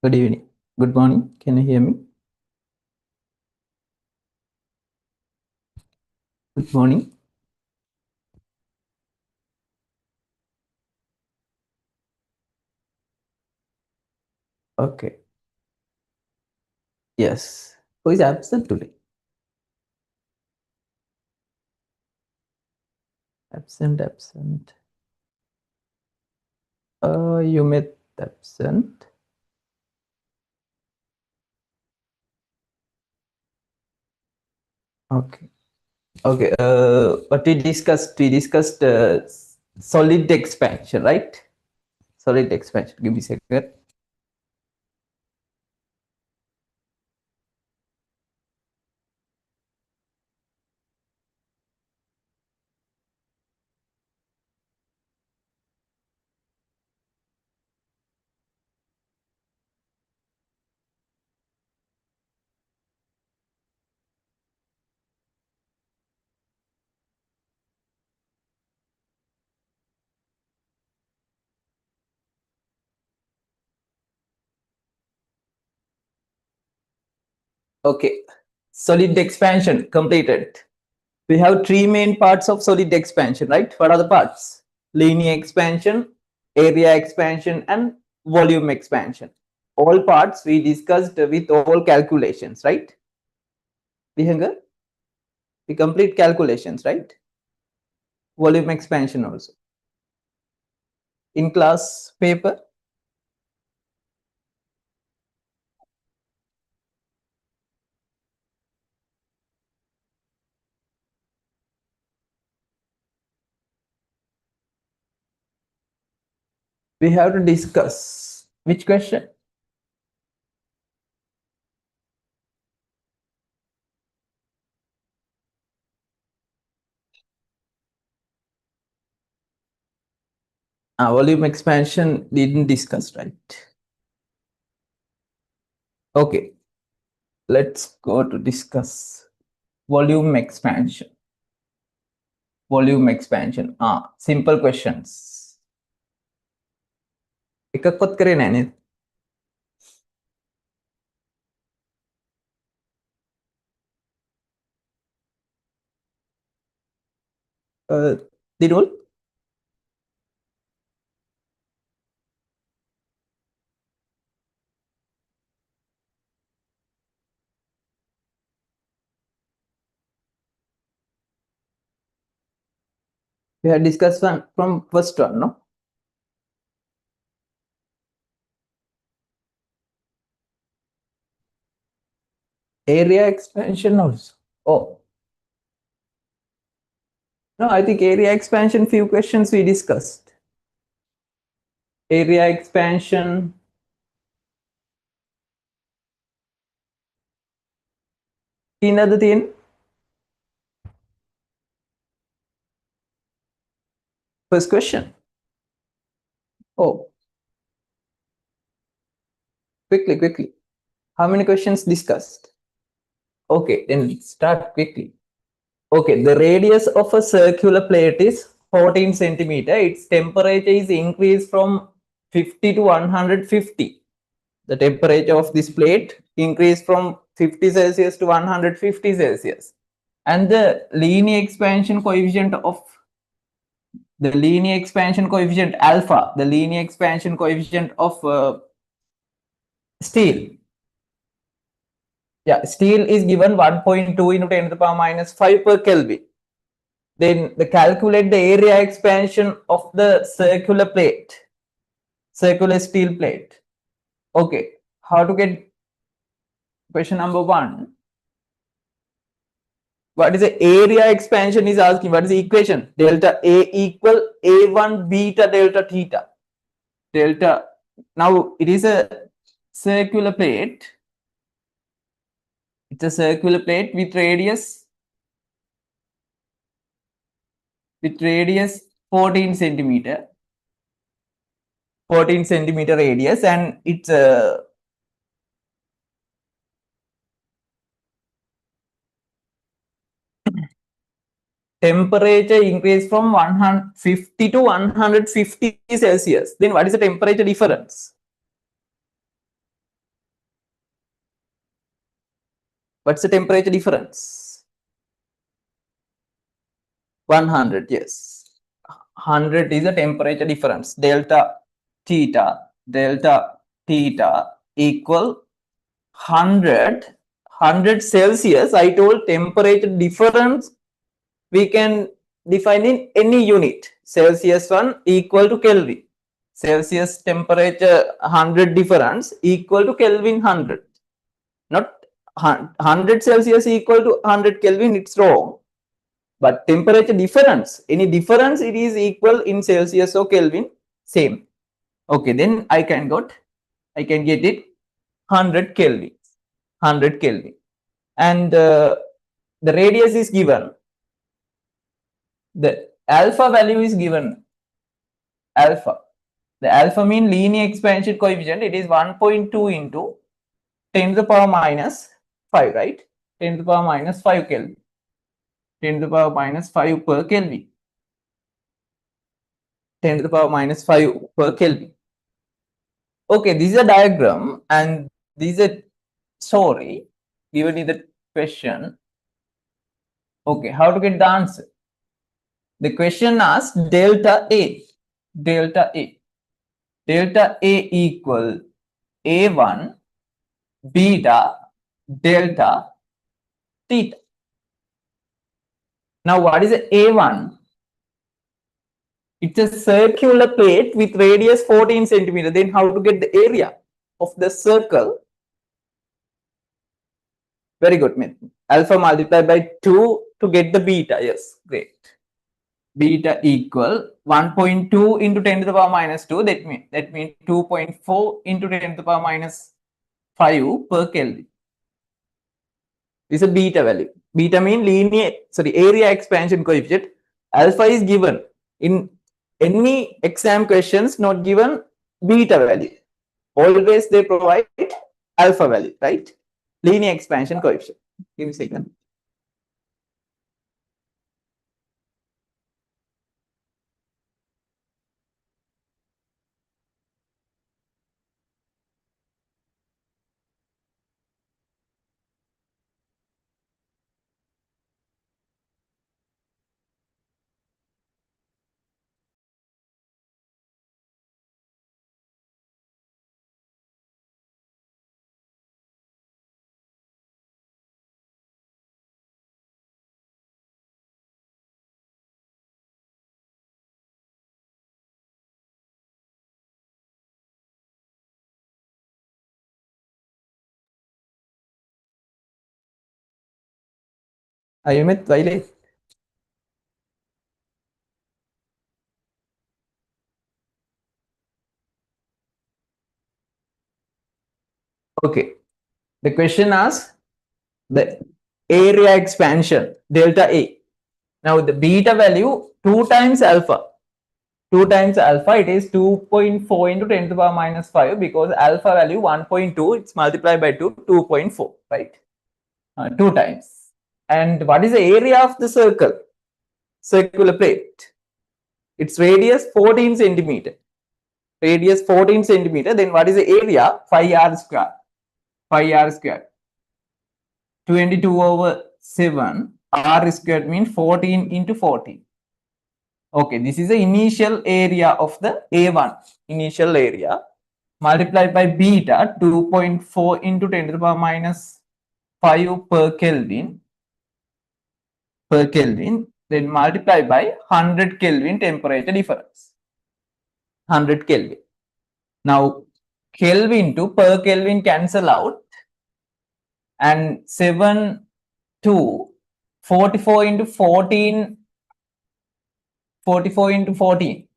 Good evening. Good morning. Can you hear me? Good morning. Okay. Yes. Who is absent today? Absent. You met absent. Okay. Okay. What we discussed? We discussed solid expansion, right? Solid expansion. Give me a second. Okay. Solid expansion completed. We have three main parts of solid expansion, right? What are the parts? Linear expansion, area expansion, and volume expansion. All parts we discussed with all calculations, right? Vihanga, we complete calculations, right? Volume expansion also. In class paper, we have to discuss which question? Volume expansion didn't discuss, right? Okay, let's go to discuss volume expansion. Volume expansion. Simple questions. එකක්වත් කරේ නැහැ නේද? දිනුල්? We had discussed one from first one, no? Area expansion also. Oh. No, I think area expansion, few questions we discussed. Area expansion. Another thing. First question. Oh. Quickly. How many questions discussed? Okay, then start quickly. Okay, the radius of a circular plate is 14 centimeter. Its temperature is increased from 50 to 150. The temperature of this plate increased from 50 Celsius to 150 Celsius. And the linear expansion coefficient of alpha, the linear expansion coefficient of steel. Yeah, steel is given 1.2 into 10 to the power minus 5 per Kelvin. Then calculate the area expansion of the circular plate, circular steel plate. Okay, how to get question number 1? What is the area expansion is asking? What is the equation? Delta A equal A1 beta delta theta. Delta, now it is a circular plate. It's a circular plate with radius 14 centimeter. 14 centimeter radius, and it's a temperature increase from 150 to 150 Celsius. Then what is the temperature difference? What's the temperature difference? 100, yes. 100 is the temperature difference. Delta theta equal 100 Celsius. I told temperature difference we can define in any unit. Celsius 1 equal to Kelvin. Celsius temperature 100 difference equal to Kelvin 100. Not 100 Celsius equal to 100 Kelvin, it's wrong. But temperature difference, any difference, it is equal in Celsius or Kelvin, same. Okay, then I can get it 100 Kelvin. 100 Kelvin. And the radius is given. The alpha value is given. Alpha. The alpha mean linear expansion coefficient. It is 1.2 into 10 to the power minus 5, right? 10 to the power minus 5 Kelvin. 10 to the power minus 5 per Kelvin. 10 to the power minus 5 per Kelvin. Okay, this is a diagram and this is a story given in the question. Okay, how to get the answer? The question asks delta A. Delta A. Delta A equal A1 beta delta theta. Now, what is A1? It's a circular plate with radius 14 centimeter. Then how to get the area of the circle? Very good, man. Alpha multiplied by 2 to get the beta. Yes, great. Beta equal 1.2 into 10 to the power minus 2. That means 2.4 into 10 to the power minus 5 per Kelvin. This is a beta value. Beta mean area expansion coefficient. Alpha is given in any exam questions, not given beta value. Always they provide alpha value, right? Linear expansion coefficient. Give me a second. Are you with Violet? Okay. The question asks the area expansion delta A. Now the beta value 2 times alpha. 2 times alpha, it is 2.4 into 10 to the power minus 5 because alpha value 1.2, it's multiplied by 2, 2.4, right? 2 times. And what is the area of the circle? Circular plate. Its radius 14 centimeter. Radius 14 centimeter. Then what is the area? 5r square. 5r square. 22 over 7. R squared means 14 into 14. Okay, this is the initial area of the A1. Initial area. Multiplied by beta 2.4 into 10 to the power minus 5 per Kelvin. Per Kelvin. Then multiply by 100 Kelvin temperature difference. 100 Kelvin. Now, Kelvin to per Kelvin cancel out. And 7 to 44 into 14. 44 into 14.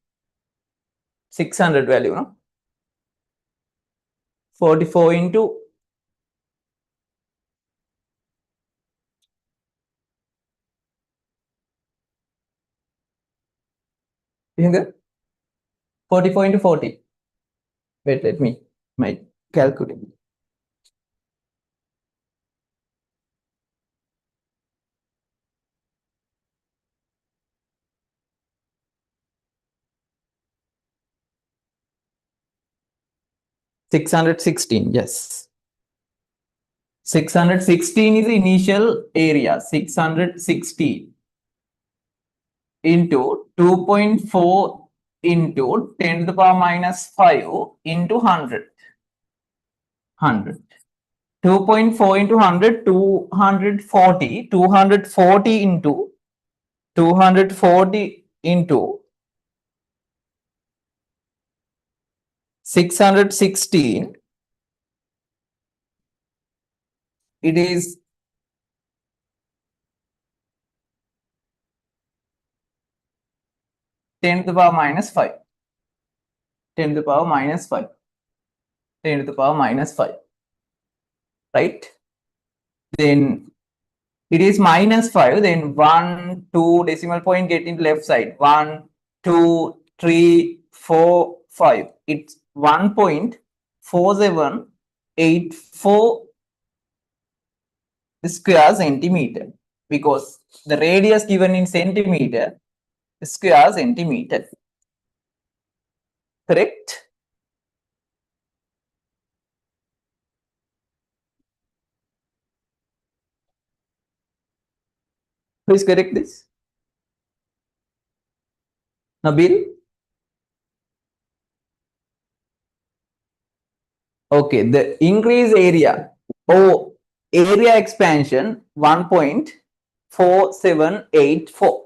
600 value, no? 44 into 44 into 40. Wait, let me my calculate. 616, yes. 616 is the initial area. 616 into 2.4 into 10 to the power minus 5 into 100. 2.4 into 100, 240. 240 into 240 into 616. It is 10 to the power minus 5. 10 to the power minus 5. 10 to the power minus 5. Right? Then it is minus 5. Then 1, 2 decimal point get into left side. 1, 2, 3, 4, 5. It's 1.4784 square centimeter, because the radius given in centimeter, square centimeter. Correct? Please correct this. Nabil? Okay, the increase area or area expansion 1.4784.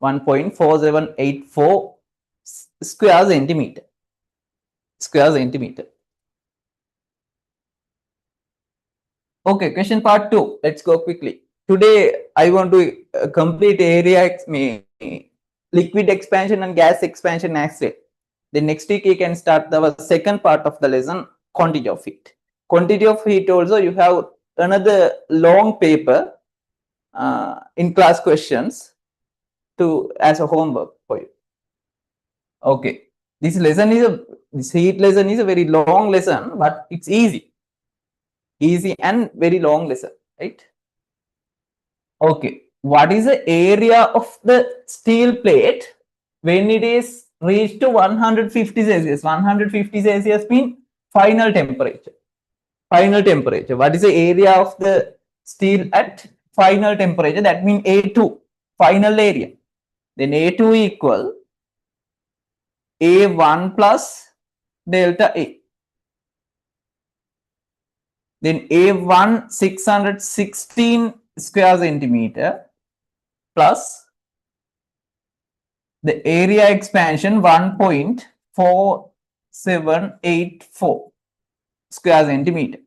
1.4784 square centimeter. Square centimeter. Okay, question part 2. Let's go quickly. Today, I want to complete area liquid expansion and gas expansion axle. The next week, you can start the second part of the lesson, quantity of heat. Quantity of heat also, you have another long paper in class questions as a homework for you. Okay, this heat lesson is a very long lesson, but it's easy and very long lesson, right? Okay, what is the area of the steel plate when it is reached to 150 Celsius? 150 Celsius means final temperature. Final temperature. What is the area of the steel at final temperature? That means A2, final area. Then A2 equal A1 plus delta A. Then A1 616 square centimeter plus the area expansion 1.4784 square centimeter.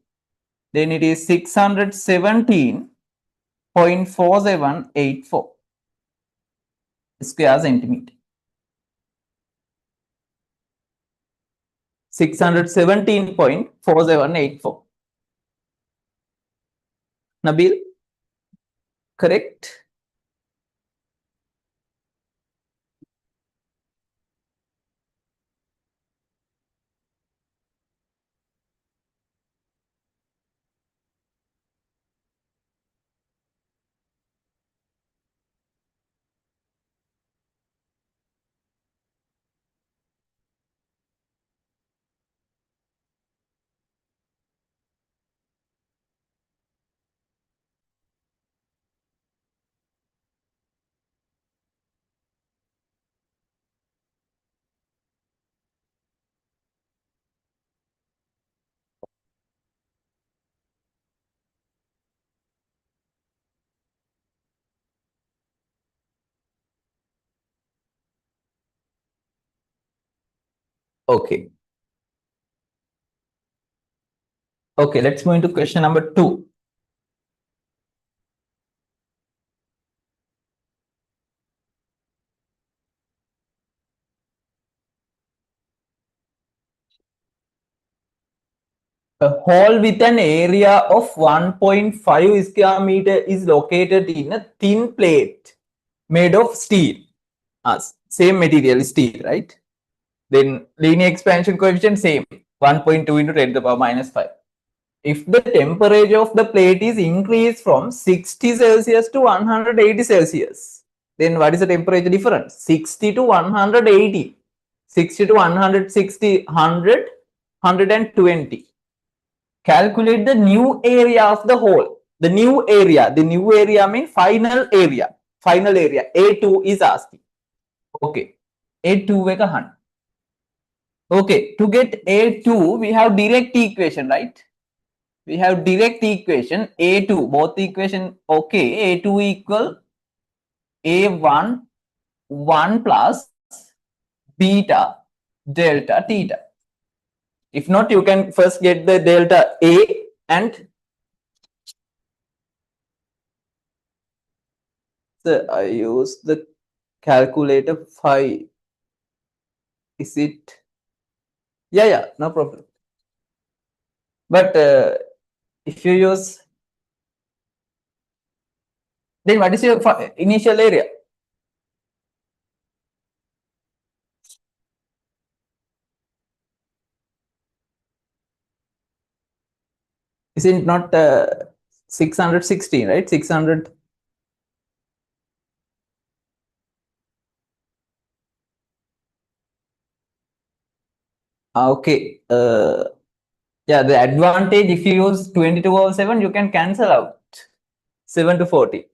Then it is 617.4784 square centimeter. 617.4784. Nabil, correct? Okay. Okay, let's move into question number 2. A hole with an area of 1.5 square meter is located in a thin plate made of steel. Same material, steel, right? Then linear expansion coefficient same, 1.2 into 10 to the power minus 5. If the temperature of the plate is increased from 60 Celsius to 180 Celsius, then what is the temperature difference? 60 to 180. 60 to 160, 100, 120. calculate the new area of the hole. The new area means final area. Final area. A2 is asking. Okay. A2 එක අහන්න. Okay. To get A2, we have direct equation, right? We have direct equation A2. Both equation okay. A2 equal A1 1 plus beta delta theta. If not, you can first get the delta A and I use the calculator 5. Is it? Yeah, no problem. But if you use, then what is your initial area? Is it not 616, right? 600. Okay. Yeah, the advantage if you use 22/7, you can cancel out 7 to 40.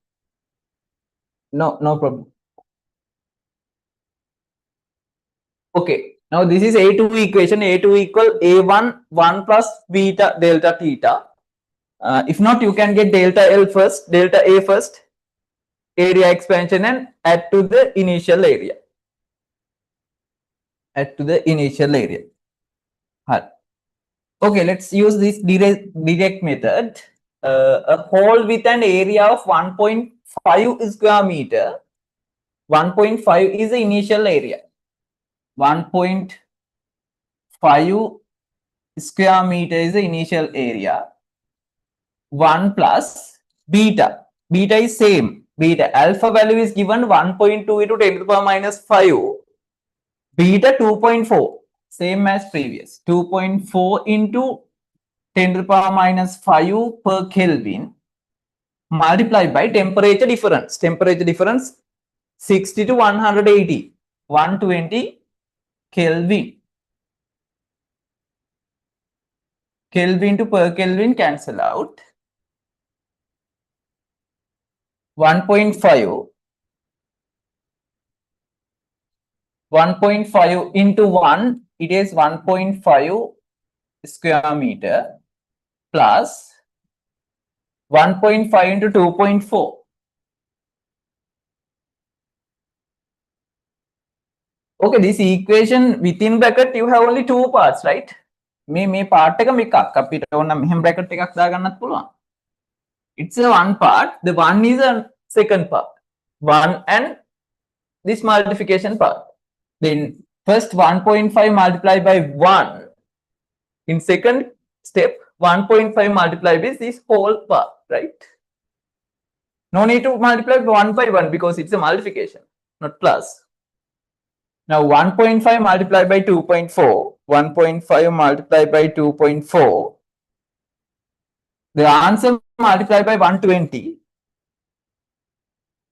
No problem. Okay. Now this is A2 equation. A2 equal A1 1 plus beta delta theta. If not, you can get delta L first, delta A first, area expansion and add to the initial area. Add to the initial area. Okay, let's use this direct method. A hole with an area of 1.5 square meter. 1.5 is the initial area. 1.5 square meter is the initial area. 1 plus beta. Beta is same. Beta alpha value is given 1.2 into 10 to the power minus 5. Beta 2.4. Same as previous. 2.4 into 10 to the power minus 5 per Kelvin multiplied by temperature difference. Temperature difference 60 to 180. 120 Kelvin. Kelvin to per Kelvin cancel out. 1.5 into 1, it is 1.5 square meter plus 1.5 into 2.4. Okay, this equation within bracket you have only two parts, right? මේ part එක එකක් අපිට ඕන මෙහෙම bracket එකක් දාගන්නත් පුළුවන්. It's a one part. The one is a second part. One and this multiplication part. Then first 1.5 multiplied by 1. In second step, 1.5 multiplied with this whole part, right? No need to multiply one by one because it's a multiplication, not plus. Now 1.5 multiplied by 2.4. 1.5 multiplied by 2.4. The answer multiplied by 120.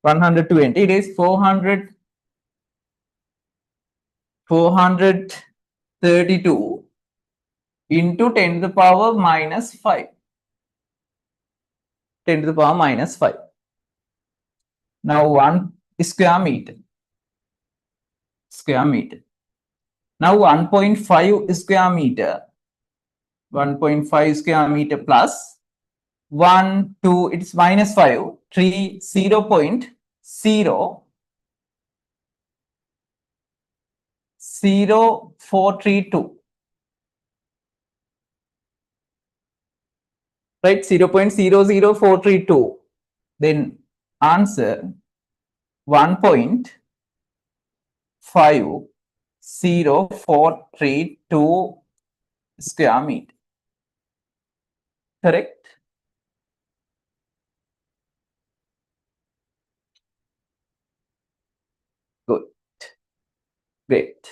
120. It is 432 into 10 to the power minus 5. 10 to the power minus 5. Now 1 square meter. Square meter. Now 1.5 square meter. 1.5 square meter plus 1, 2, it's minus 5, 3, 0.0432. Right, 0.00432. Then answer 1.5042 square meter. Correct? Good. Great.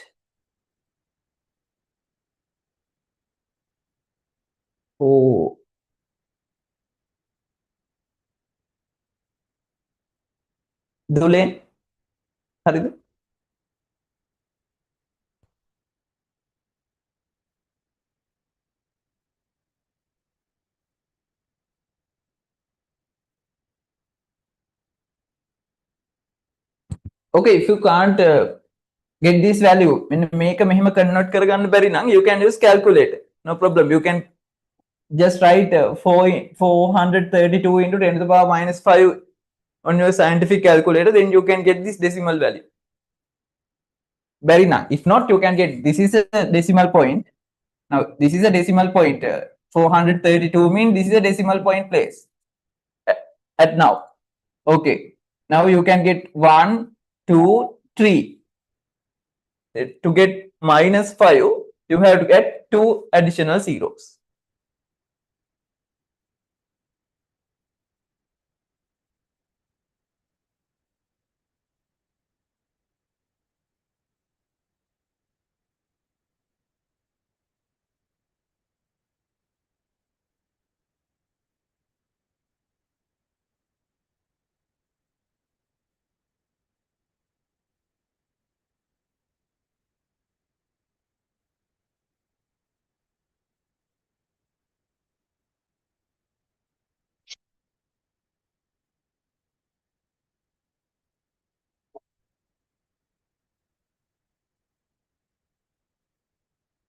Oh. Dole. හරිද? Okay, if you can't get this value when make a mehima convert karaganna bari nang, you can use calculator, no problem. You can just write 432 into 10 to the power minus 5 on your scientific calculator, then you can get this decimal value. Bari nang. If not, you can get, this is a decimal point. Now this is a decimal point. 432 means this is a decimal point place at now. Okay, now you can get 1, 2, 3. To get minus 5, you have to get 2 additional zeros.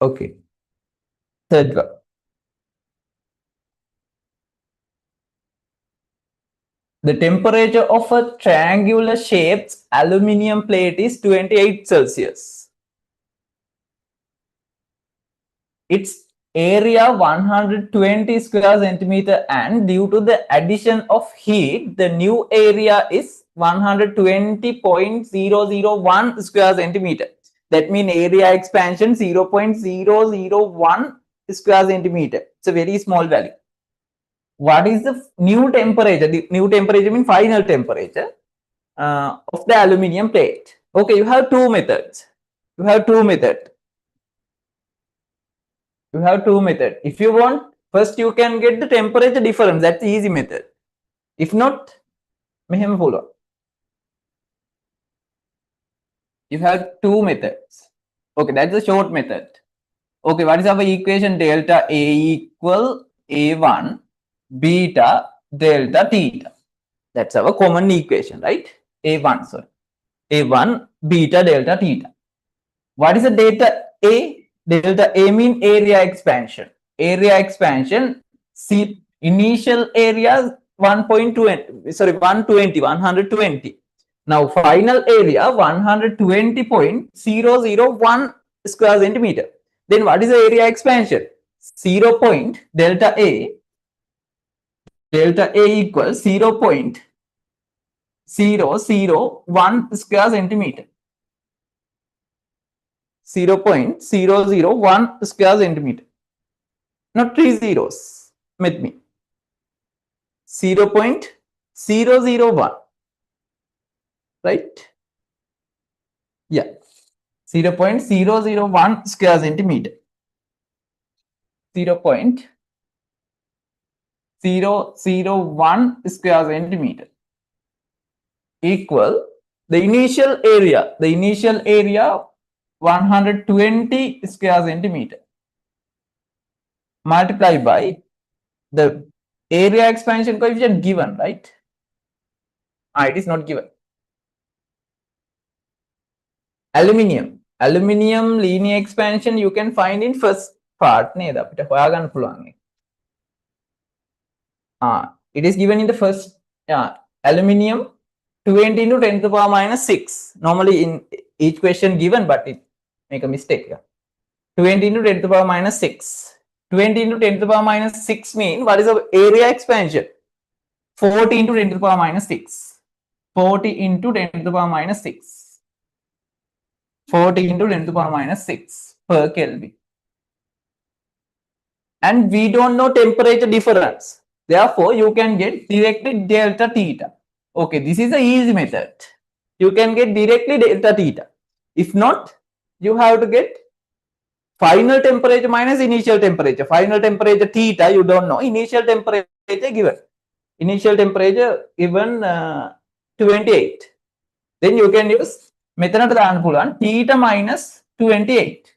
Okay. Third one. The temperature of a triangular shaped aluminium plate is 28 Celsius. Its area 120 square centimeter, and due to the addition of heat, the new area is 120.001 square centimeter. That means area expansion 0.001 square centimeter. It's a very small value. What is the new temperature? The new temperature means final temperature of the aluminium plate. Okay, you have two methods. You have two methods. If you want, first you can get the temperature difference. That's the easy method. If not, mehem follow. You have two methods. Okay, that's the short method. Okay, what is our equation? Delta A equal A1 beta delta theta. That's our common equation, right? A1, sorry. A1 beta delta theta. What is the delta A? Delta A mean area expansion. Area expansion, see initial area 120. Now final area 120.001 square centimeter. Then what is the area expansion? 0. Delta A equals 0.001 square centimeter. 0.001 square centimeter. Not 3 zeros with me. 0.001. Right? Yeah. 0.001 square centimeter. 0.001 square centimeter equal the initial area 120 square centimeter multiplied by the area expansion coefficient given, right? It is not given. Aluminium linear expansion you can find in first part. It is given in the first aluminium 20 into 10 to the power minus 6. Normally in each question given, but it make a mistake here. 20 into 10 to the power minus 6. 20 into 10 to the power minus 6 mean what is the area expansion? 40 into 10 to the power minus 6. 40 into 10 to the power minus 6. 40 into 10 to the power minus 6 per Kelvin. And we don't know temperature difference. Therefore, you can get directly delta theta. Okay, this is the easy method. You can get directly delta theta. If not, you have to get final temperature minus initial temperature. Final temperature theta, you don't know. Initial temperature given. Initial temperature given 28. Then you can use method theta minus 28.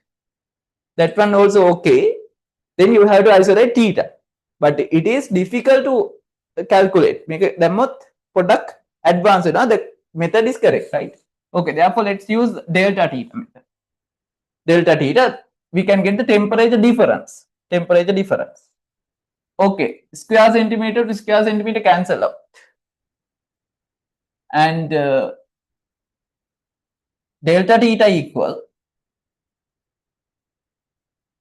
That one also okay. Then you have to isolate theta. But it is difficult to calculate. Make a product advanced. The method is correct, right? Okay, therefore let's use delta theta method. Delta theta, we can get the temperature difference. Temperature difference. Okay, square centimeter to square centimeter cancel out. And delta theta equal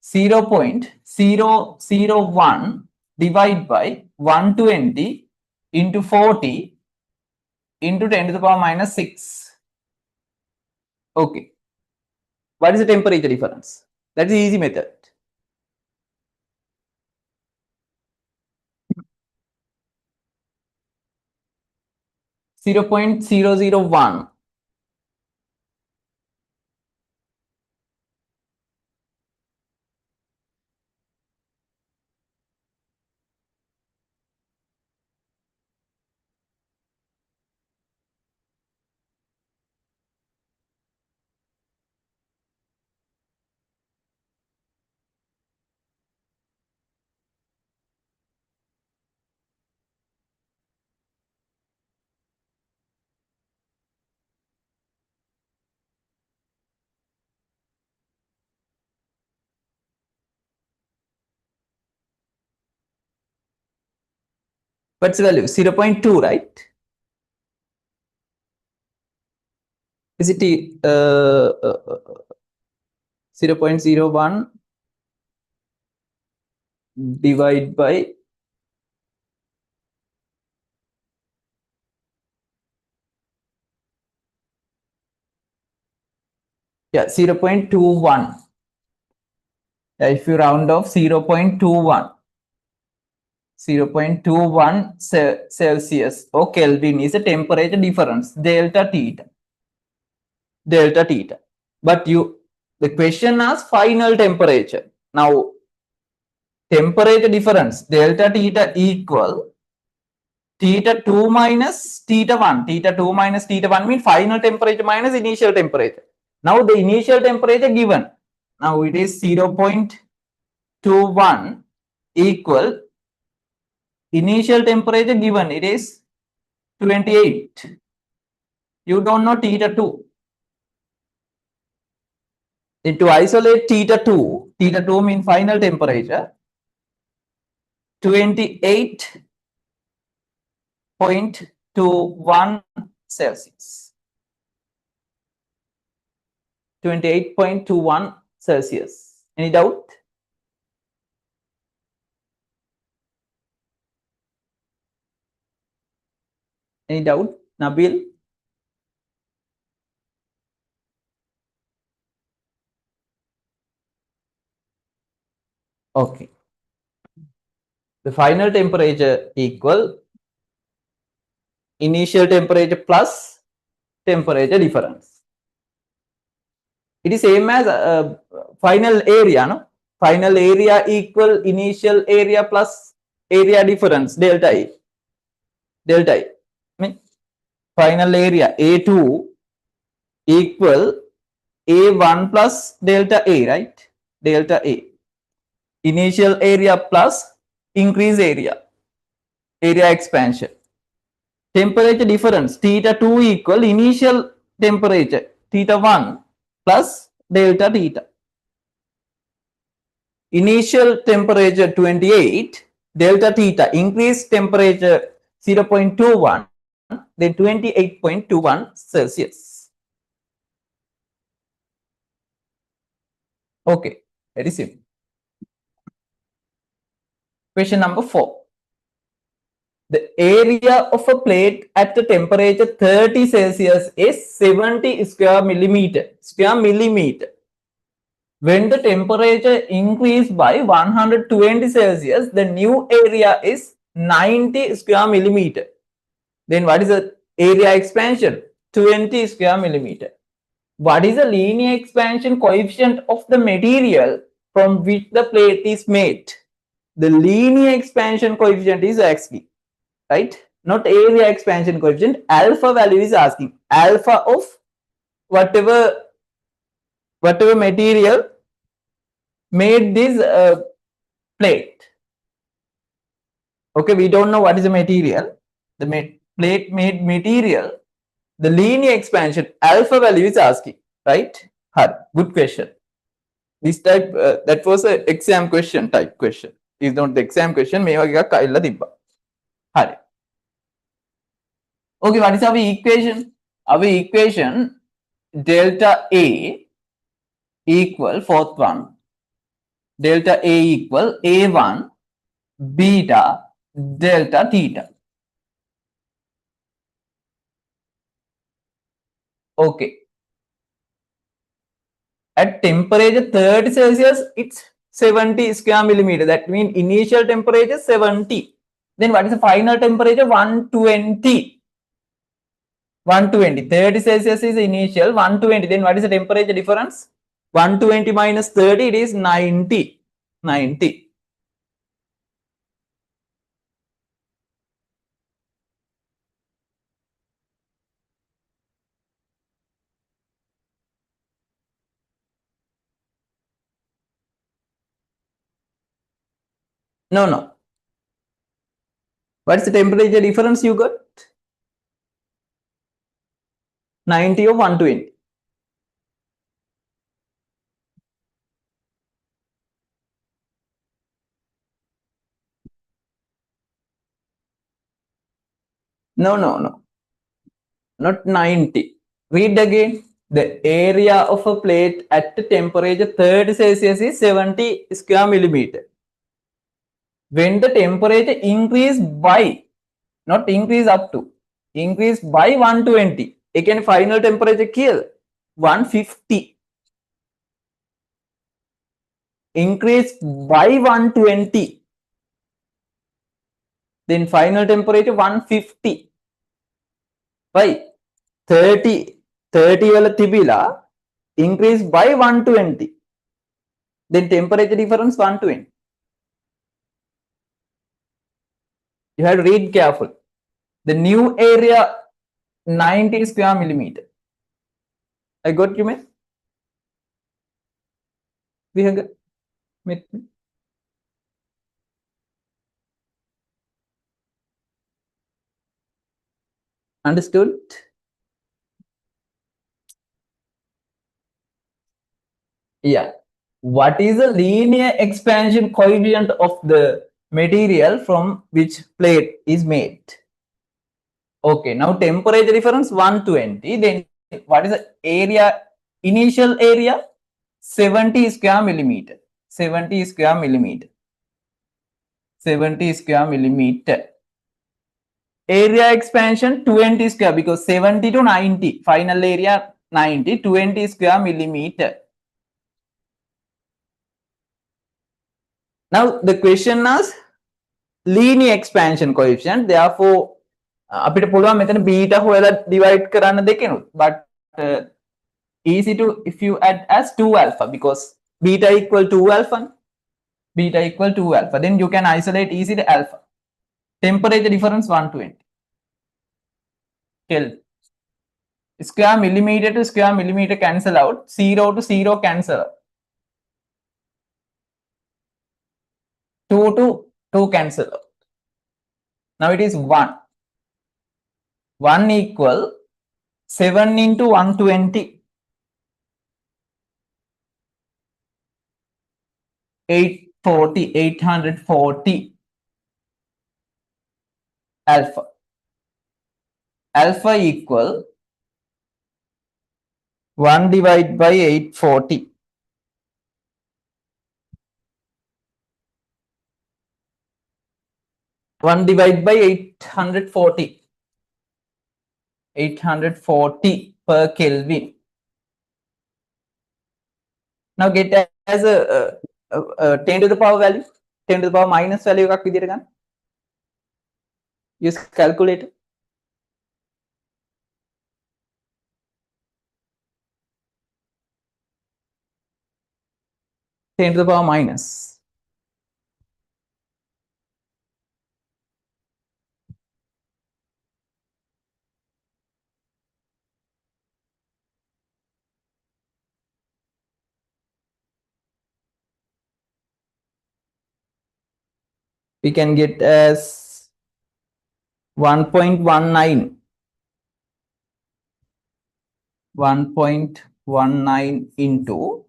0.001 divided by 120 into 40 into 10 to the power minus 6. Okay. What is the temperature difference? That is the easy method. 0.001. What's the value? 0.2, right? Is it 0.01 divided by yeah 0.21. If you round off 0.21, 0.21 Celsius or Kelvin is the temperature difference, delta theta. Delta theta. But the question asks final temperature. Now, temperature difference, delta theta equal theta 2 minus theta 1. Theta 2 minus theta 1 means final temperature minus initial temperature. Now, the initial temperature given. Now, it is 0.21 equal initial temperature given. It is 28. You don't know theta 2. To isolate theta 2 means final temperature, 28.21 Celsius. 28.21 Celsius. Any doubt? Any doubt? Nabil? Okay. The final temperature equal initial temperature plus temperature difference. It is same as final area, no? Final area equal initial area plus area difference, delta A. Delta A. I mean, final area A2 equal A1 plus delta A, right? Delta A. Initial area plus increase area. Area expansion. Temperature difference, theta 2 equal initial temperature, theta 1 plus delta theta. Initial temperature 28, delta theta, increased temperature 0.21, then 28.21 Celsius. Okay, very simple. Question number 4. The area of a plate at the temperature 30 Celsius is 70 square millimeter. When the temperature increased by 120 Celsius, the new area is 90 square millimeter. Then what is the area expansion? 20 square millimeter. What is the linear expansion coefficient of the material from which the plate is made? The linear expansion coefficient is asking, right? Not area expansion coefficient. Alpha value is asking. Alpha of whatever material made this plate. Okay, we don't know what is the material. The plate made material. The linear expansion alpha value is asking, right? Good question. This type that was a exam question type question. Is not the exam question. මේ වගේ එකක් අයිල්ලා තිබ්බා. හරි. Okay, what is our equation? Our equation delta A equal fourth one. Delta A equal A1 beta delta theta. Okay. At temperature 30 Celsius, it's 70 square millimeter. That means initial temperature 70. Then what is the final temperature? 120. 120. 30 Celsius is initial. 120. Then what is the temperature difference? 120 minus 30, it is 90. 90. No, no. What is the temperature difference you got? 90 or 120? No, no, no. Not 90. Read again. The area of a plate at the temperature 30 Celsius is 70 square millimeter. When the temperature increase by, not increase up to, increase by 120. Again, final temperature kill 150. Increase by 120. Then final temperature 150. By 30 වල තිබිලා increase by 120. Then temperature difference 120. You have to read careful. The new area 90 square millimeter. I got you, man. We have got. Understood? Yeah. What is the linear expansion coefficient of the material from which plate is made? Okay, now temperature difference 120. Then what is the area? Initial area 70 square millimeter. 70 square millimeter. 70 square millimeter. Area expansion 20 square because 70 to 90. Final area 90. 20 square millimeter. Now the question is linear expansion coefficient. Therefore, අපිට පුළුවන් මෙතන beta හොයලා divide කරන්න දෙකෙනුත්. But easy to if you add as 2 alpha because beta equal 2 alpha. Beta equal 2 alpha. Then you can isolate easy the alpha. Temperature difference 120. Kelvin. Square millimeter to square millimeter cancel out. 0 to 0 cancel out. 2 to 2 cancel out. Now it is 1. 1 equal 7 into 120. 840 alpha. Alpha equal 1 divided by 840. One divided by 840. 840 per Kelvin. Now get as a 10 to the power value. 10 to the power minus value එකක් විදියට ගන්න. Use calculator. 10 to the power minus. We can get as 1.19. 1.19 into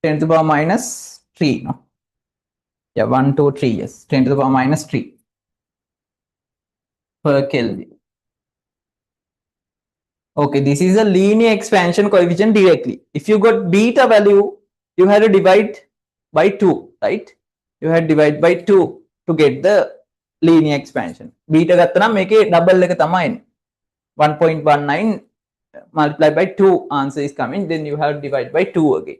10 to the power minus 3. No? Yeah, 1, 2, 3. Yes, 10 to the power minus 3 per Kelvin. Okay, this is a linear expansion coefficient directly. If you got beta value, you had to divide by 2, right? You had to divide by 2 to get the linear expansion. Beta gattana make it double එක තමයි 1.19 multiplied by 2 answer is coming, then you have to divide by 2 again.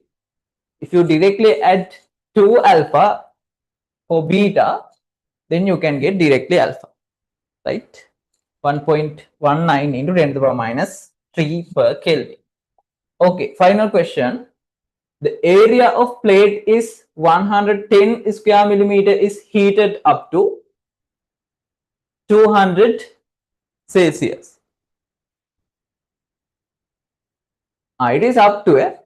If you directly add 2 alpha or beta, then you can get directly alpha, right? 1.19 into 10 to the power minus 3 per Kelvin. Okay, final question. The area of plate is 110 square millimeter is heated up to 200 Celsius. It is up to a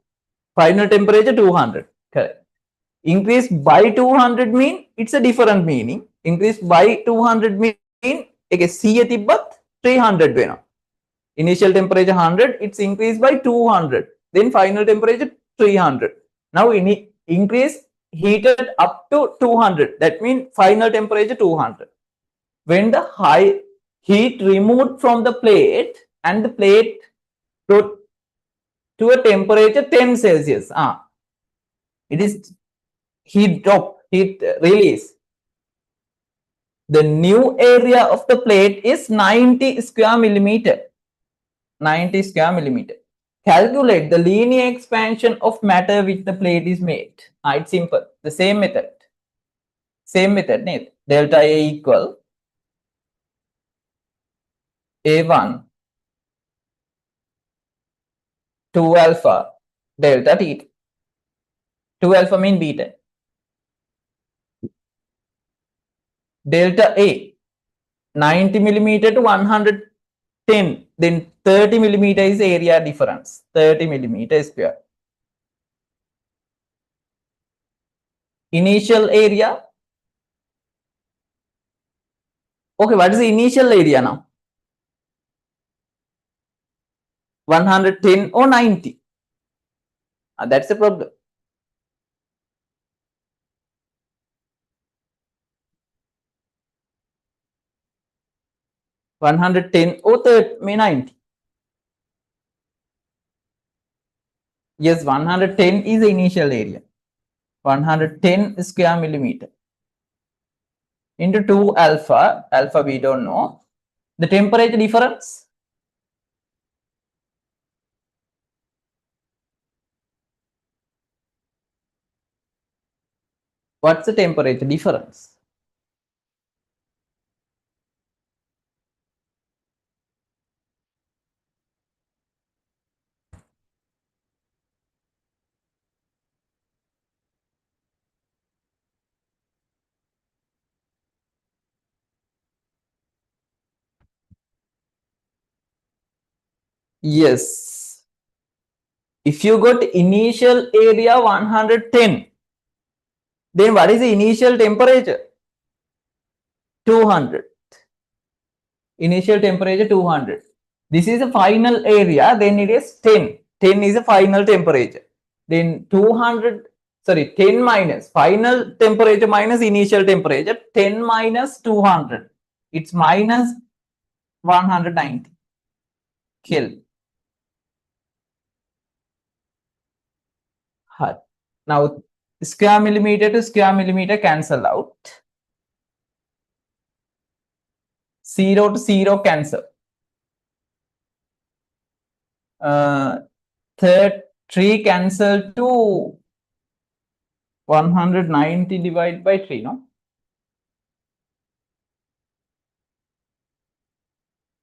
final temperature 200. Correct. Increase by 200 mean it's a different meaning. Increase by 200 mean okay, C but 300 වෙනවා. Initial temperature 100, it's increased by 200. Then final temperature 300. Now increase heated up to 200. That means final temperature 200. When the high heat removed from the plate and the plate brought to a temperature 10 Celsius. It is heat drop, heat release. The new area of the plate is 90 square millimeter. 90 square millimeter. Calculate the linear expansion of matter which the plate is made. It's simple. The same method. Same method. Delta A equal A1 2 alpha delta theta. 2 alpha mean beta. Delta A 90 millimeter to 110. Then 30 millimeter is area difference. 30 millimeter square. Initial area. Okay, what is the initial area now? 110 or 90? That's the problem. $110 or 90. Yes, 110 is the initial area. 110 square millimeter into 2 alpha. Alpha we don't know. The temperature difference. What's the temperature difference? Yes. If you got initial area 110, then what is the initial temperature? 200. Initial temperature 200. This is the final area, then it is 10. 10 is the final temperature. Then 200, sorry, 10 minus final temperature minus initial temperature, 10 minus 200. It's minus 190 Kelvin. Now, square millimeter to square millimeter cancel out. 0 to 0 cancel. 3 cancel to 190 divided by 3, no?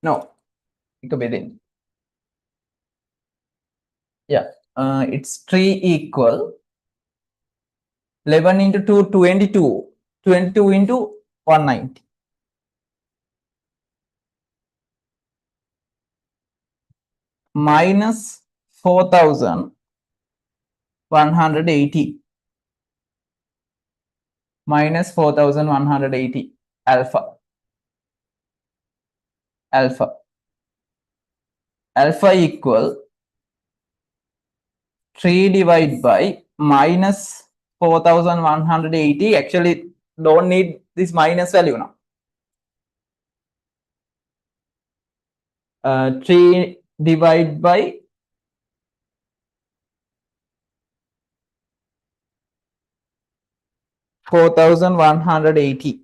No. Yeah, it's 3 equal 11 into 2, 22. 22 into 190. Minus 4,000 180 minus 4180 alpha. Alpha equal 3 divided by minus 4180. Actually, don't need this minus value now. 3 divided by 4180.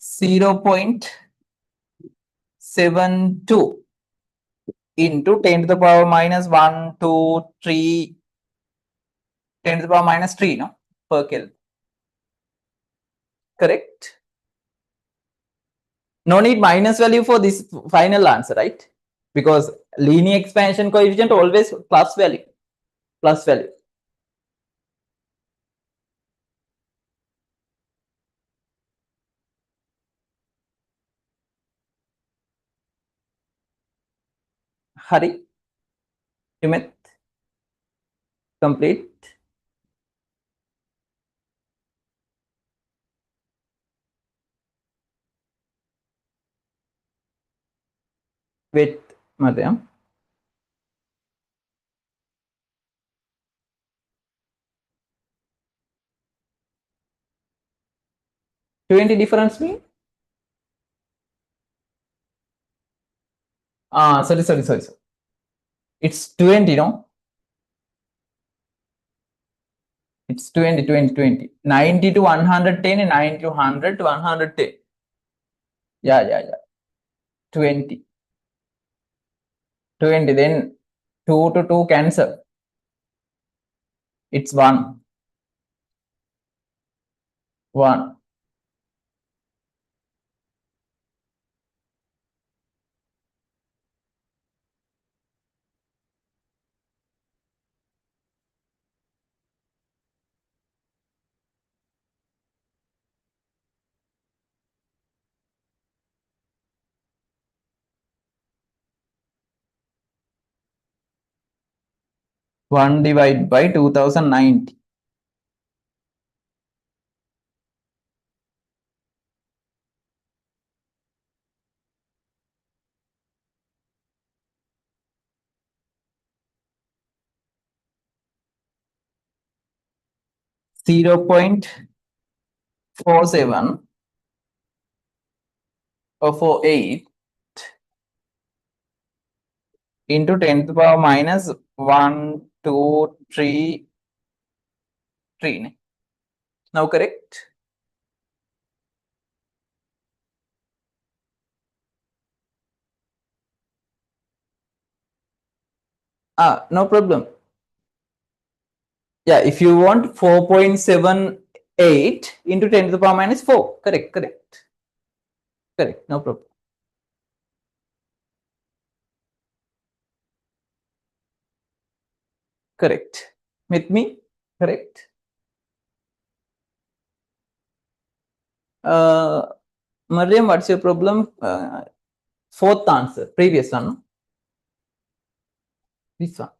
0.72 into 10 to the power minus 1, 2, 3, 10 to the power minus 3, no? Per Kelvin. Correct? No need minus value for this final answer, right? Because linear expansion coefficient always plus value. Plus value. Hurry. Himit. Complete. Wait, Mariam. $20 difference mean? Sorry. It's 20, no? It's 20. 90 to 110 and 90 to 100 to 110. Yeah. 20. Then 2 to 2 cancel. It's 1. 1. One divided by 2090. .47 or 48 into 10 to the power minus 1, 2, 3, 3. Now correct? No problem. Yeah, if you want 4.78 into 10 to the power minus 4. Correct. No problem. Correct. With me? Correct. Mariam, what's your problem? Fourth answer, previous one. This one.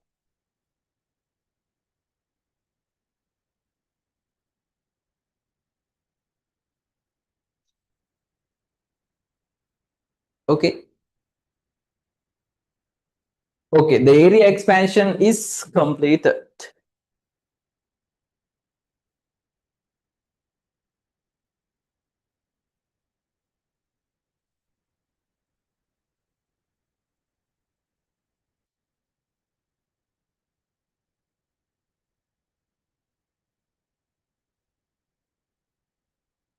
Okay. Okay, the area expansion is completed.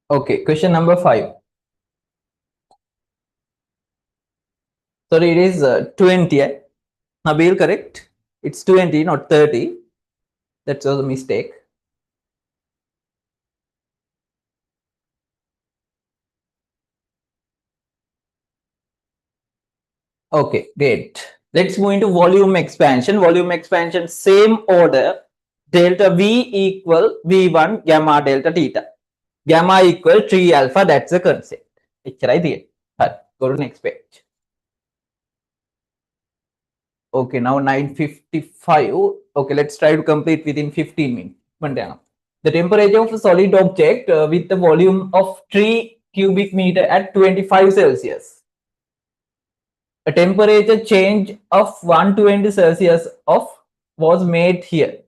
Okay, question number 5. Sorry, it is 20. Nabil, correct? It's 20, not 30. That was a mistake. Okay, great. Let's move into volume expansion. Volume expansion, same order. Delta V equal V1 gamma delta theta. Gamma equal 3 alpha. That's the concept. It's right here. Go to next page. Okay, now 9:55. Okay, let's try to complete within 15 minutes. The temperature of a solid object with the volume of 3 cubic meter at 25 Celsius. A temperature change of 120 Celsius of was made here.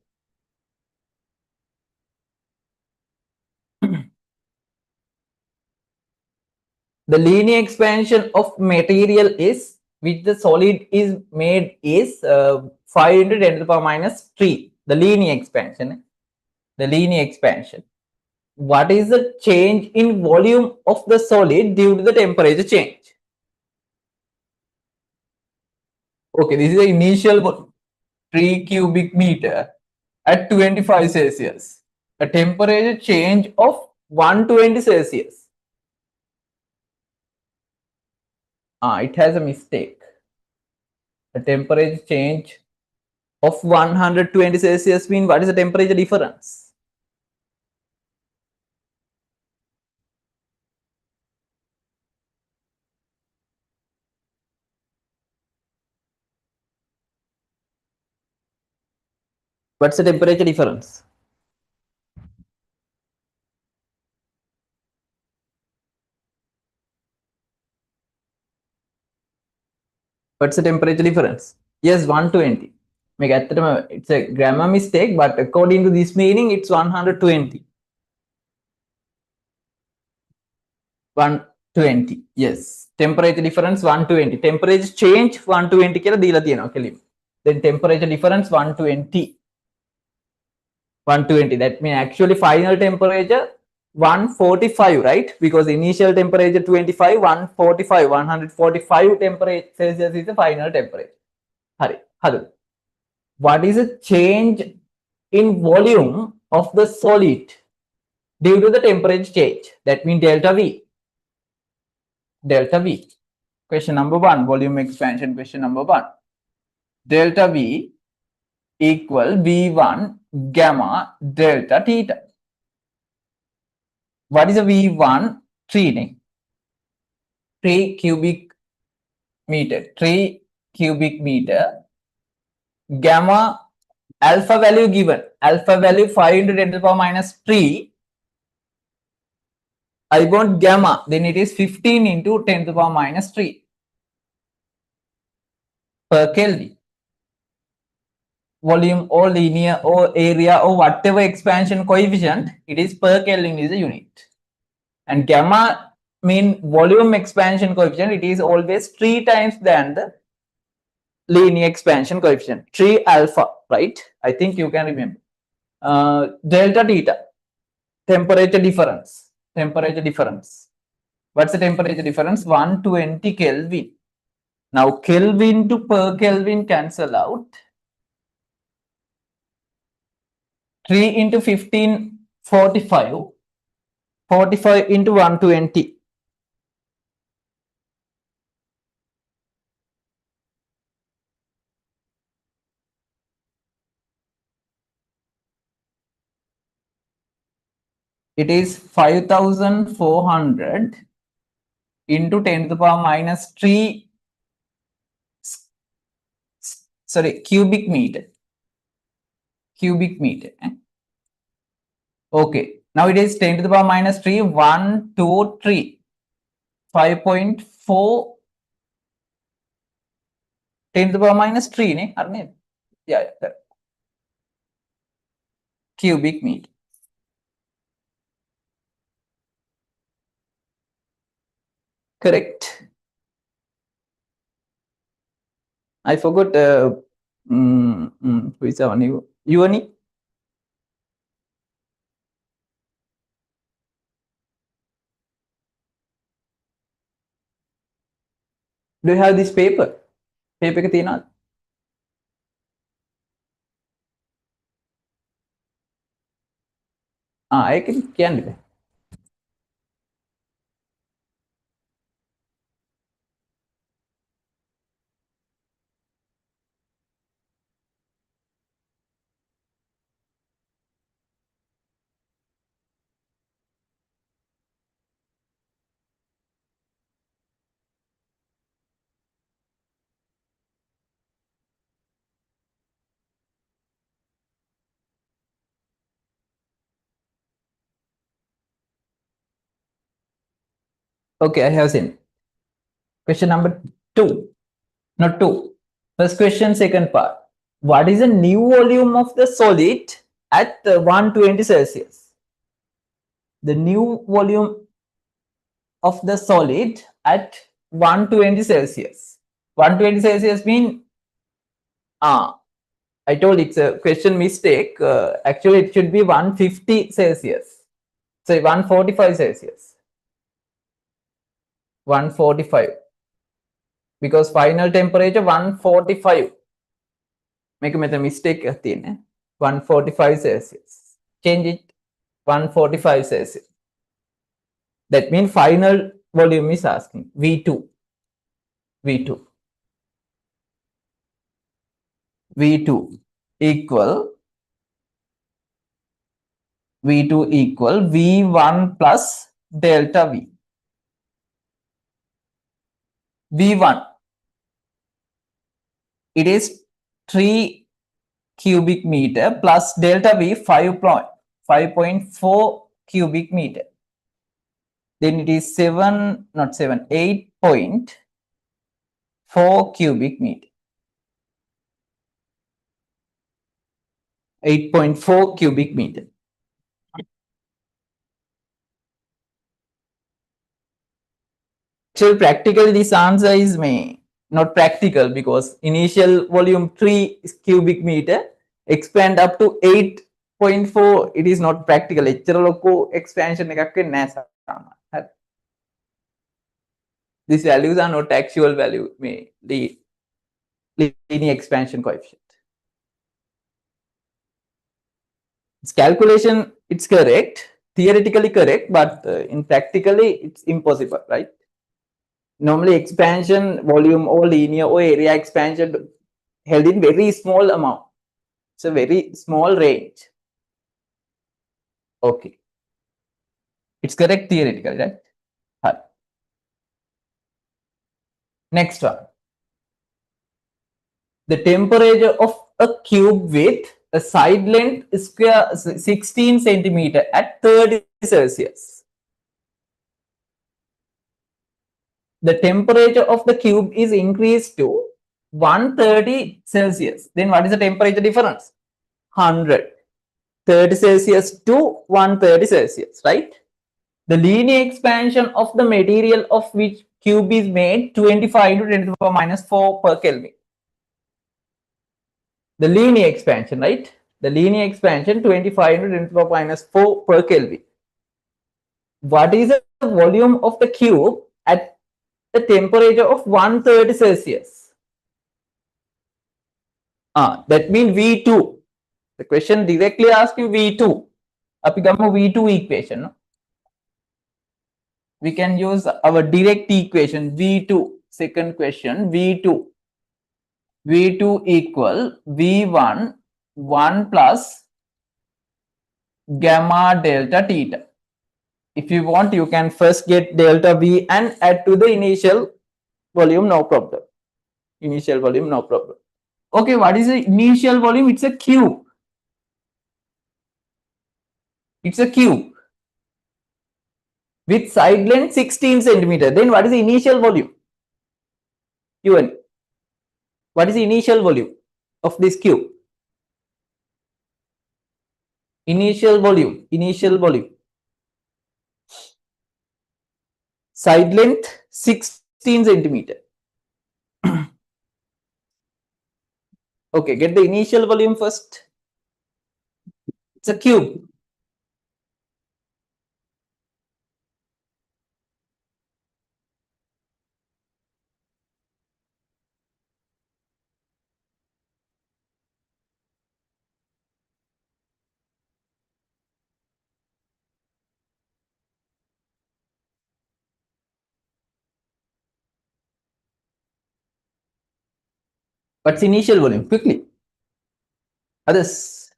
The linear expansion of material is which the solid is made is 5 into 10 to the power minus 3. The linear expansion. The linear expansion. What is the change in volume of the solid due to the temperature change? Okay, this is the initial 3 cubic meter at 25 Celsius. A temperature change of 120 Celsius. It has a mistake. A temperature change of 120 Celsius mean what is the temperature difference? What's the temperature difference? What's the temperature difference? Yes, 120. It's a grammar mistake, but according to this meaning, it's 120. 120. Yes. Temperature difference 120. Temperature change 120 කියලා දීලා තියෙනවා කෙලින්. Then temperature difference 120. 120. That means actually final temperature 145, right? Because initial temperature 25, 145, 145 temperature Celsius is the final temperature. Hari. What is the change in volume of the solid due to the temperature change? That means delta V. Delta V. Question number 1, volume expansion. Question number 1. Delta V equal V1 gamma delta theta. What is a V1? 3 cubic meter. 3 cubic meter. Gamma alpha value given. Alpha value 5 into 10 to the power minus 3. I want gamma. Then it is 15 into 10 to the power minus 3 per Kelvin. Volume or linear or area or whatever expansion coefficient, it is per Kelvin is a unit. And gamma mean volume expansion coefficient, it is always 3 times than the linear expansion coefficient. 3 alpha, right? I think you can remember. Delta theta, temperature difference. Temperature difference. What's the temperature difference? 120 Kelvin. Now Kelvin to per Kelvin cancel out. 3 into 15, 45. 45 into 120. It is 5,400 into 10 to the power minus 3, sorry, cubic meter. Cubic meter. Okay. Now it is 10 to the power minus 3, 1, 2, 3. 5.4 10 to the power minus 3. Yeah, correct. Cubic meter. Correct. I forgot which one you Uni? Do you have this paper? Paper එක තියෙනවද? ඒක කියන්න බෑ. Okay, I have seen. Question number 2. Not 2. First question, second part. What is the new volume of the solid at 120 Celsius? The new volume of the solid at 120 Celsius. 120 Celsius mean, I told it's a question mistake. Actually, it should be 150 Celsius. Sorry, 145 Celsius. 145. Because final temperature 145. Make a mistake. 145 Celsius. Change it. 145 Celsius. That means final volume is asking. V2. V2. V2 equal V2 equal V1 plus delta V. V1, it is 3 cubic meter plus delta V 5.4 cubic meter. Then it is 8.4 cubic meter. 8.4 cubic meter. Actually, practically this answer is not practical because initial volume 3 cubic meter expand up to 8.4. It is not practical. Expansion these values are not actual value. The linear expansion coefficient. Its calculation, it's correct, theoretically correct, but in practically it's impossible, right? Normally expansion, volume or linear or area expansion held in very small amount. It's a very small range. Okay. It's correct theoretically, right? Right. Next one. The temperature of a cube with a side length square 16 centimeter at 30 Celsius. The temperature of the cube is increased to 130 Celsius. Then what is the temperature difference? 100. 30 Celsius to 130 Celsius, right? The linear expansion of the material of which cube is made 25 into 10 to the power minus 4 per Kelvin. The linear expansion, right? The linear expansion 25 into 10 to the power minus 4 per Kelvin. What is the volume of the cube at the temperature of 130 Celsius? That means V2. The question directly asks you V2. Up V2 equation. No? We can use our direct equation V2. Second question V2. V2 equal V1 1 plus gamma delta theta. If you want, you can first get delta V and add to the initial volume, no problem. Initial volume, no problem. Okay, what is the initial volume? It's a cube. It's a cube with side length 16 centimeter. Then what is the initial volume? UN. What is the initial volume of this cube? Initial volume. Initial volume. Side length 16 centimeter. Okay, get the initial volume first. It's a cube. What's initial volume? Quickly. Others.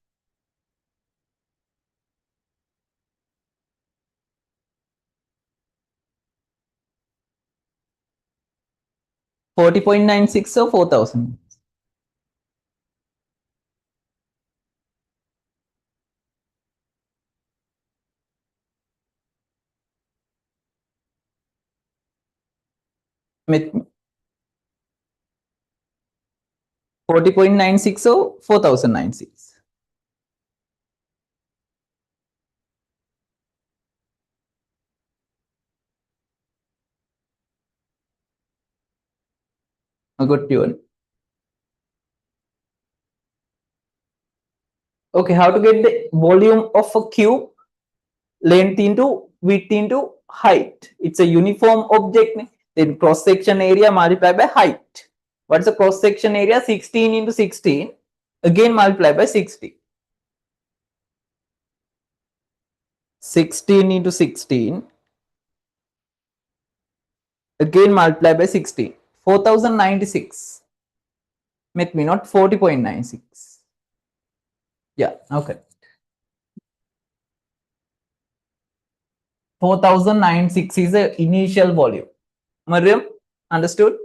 $40.96 or 4,000. With 40.96 or 4096. A good tune. Okay, how to get the volume of a cube? Length into width into height. It's a uniform object. Then cross section area multiplied by height. What's the cross section area? 16 into 16. Again multiplied by 60. 16 into 16. Again multiplied by 16. 4096. Met me not 40.96. Yeah, okay. 4096 is the initial volume. Mariam, understood?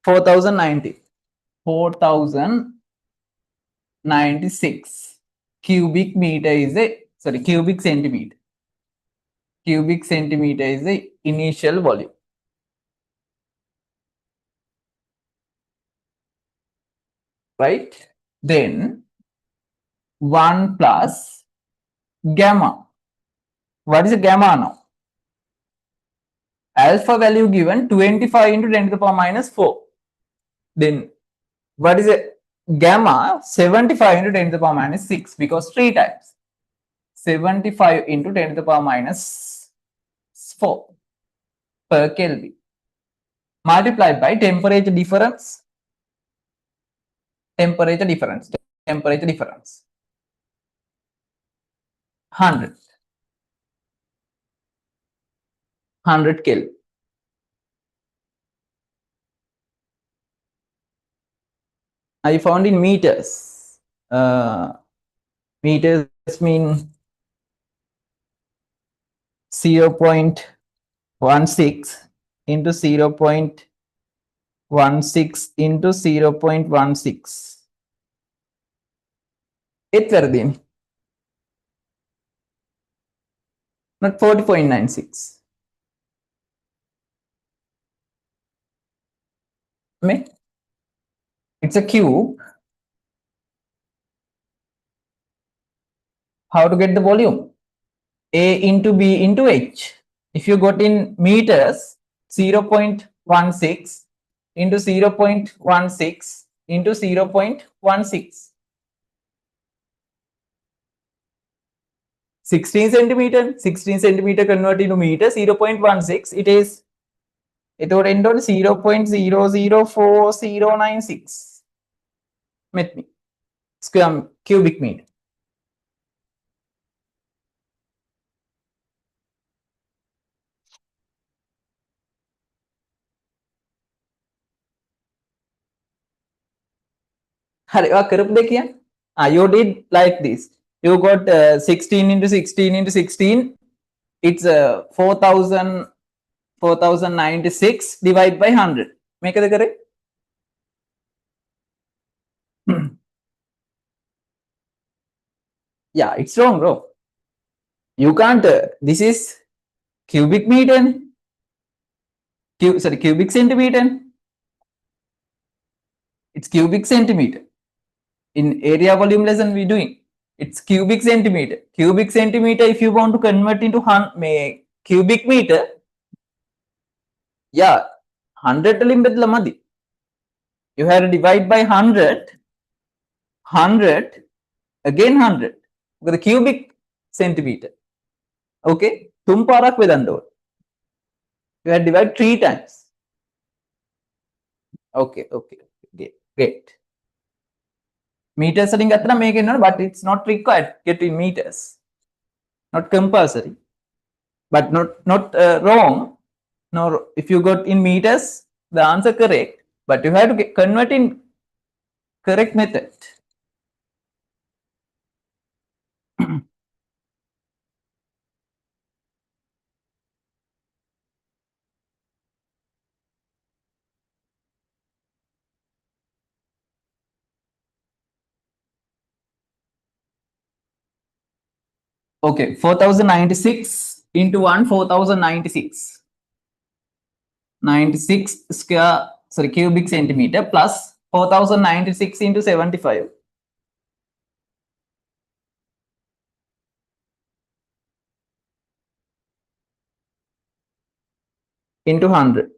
4090. 4096 cubic meter is a, sorry, cubic centimeter. Cubic centimeter is the initial volume. Right? Then 1 plus gamma. What is a gamma now? Alpha value given 25 into 10 to the power minus 4. Then what is a gamma? 75 into 10 to the power minus 6, because 3 times. 75 into 10 to the power minus 4 per Kelvin. Multiplied by temperature difference. Temperature difference. Temperature difference. 100. 100 Kelvin. I found in meters. Meters mean 0.16 into 0.16 into 0.16. It's Verdin. Not 40.96. It's a cube. How to get the volume? A into B into H. If you got in meters, 0.16 into 0.16 into 0.16. 16 centimeter converted into meter, 0.16. It is, it would end on 0.004096 met square cubic meter. You did like this. You got 16 into 16 into 16. It's 4096 divided by 100. Make it correct. Yeah, it's wrong, bro. You can't. This is cubic meter. Cubic centimeter. It's cubic centimeter. In area volume lesson we're doing, it's cubic centimeter. Cubic centimeter, if you want to convert into cubic meter, yeah, 100 limit. You have to divide by 100, 100, again 100. The cubic centimeter. Okay, tumparak vedando. You have to divide 3 times. Okay, great. Meters are but it's not required get in meters. Not compulsory, but not wrong. No, if you got in meters, the answer correct, but you have to convert in correct method. Okay, 4096 into 1, 4096. 96 square, sorry, cubic centimeter plus 4096 into 75. Into 100.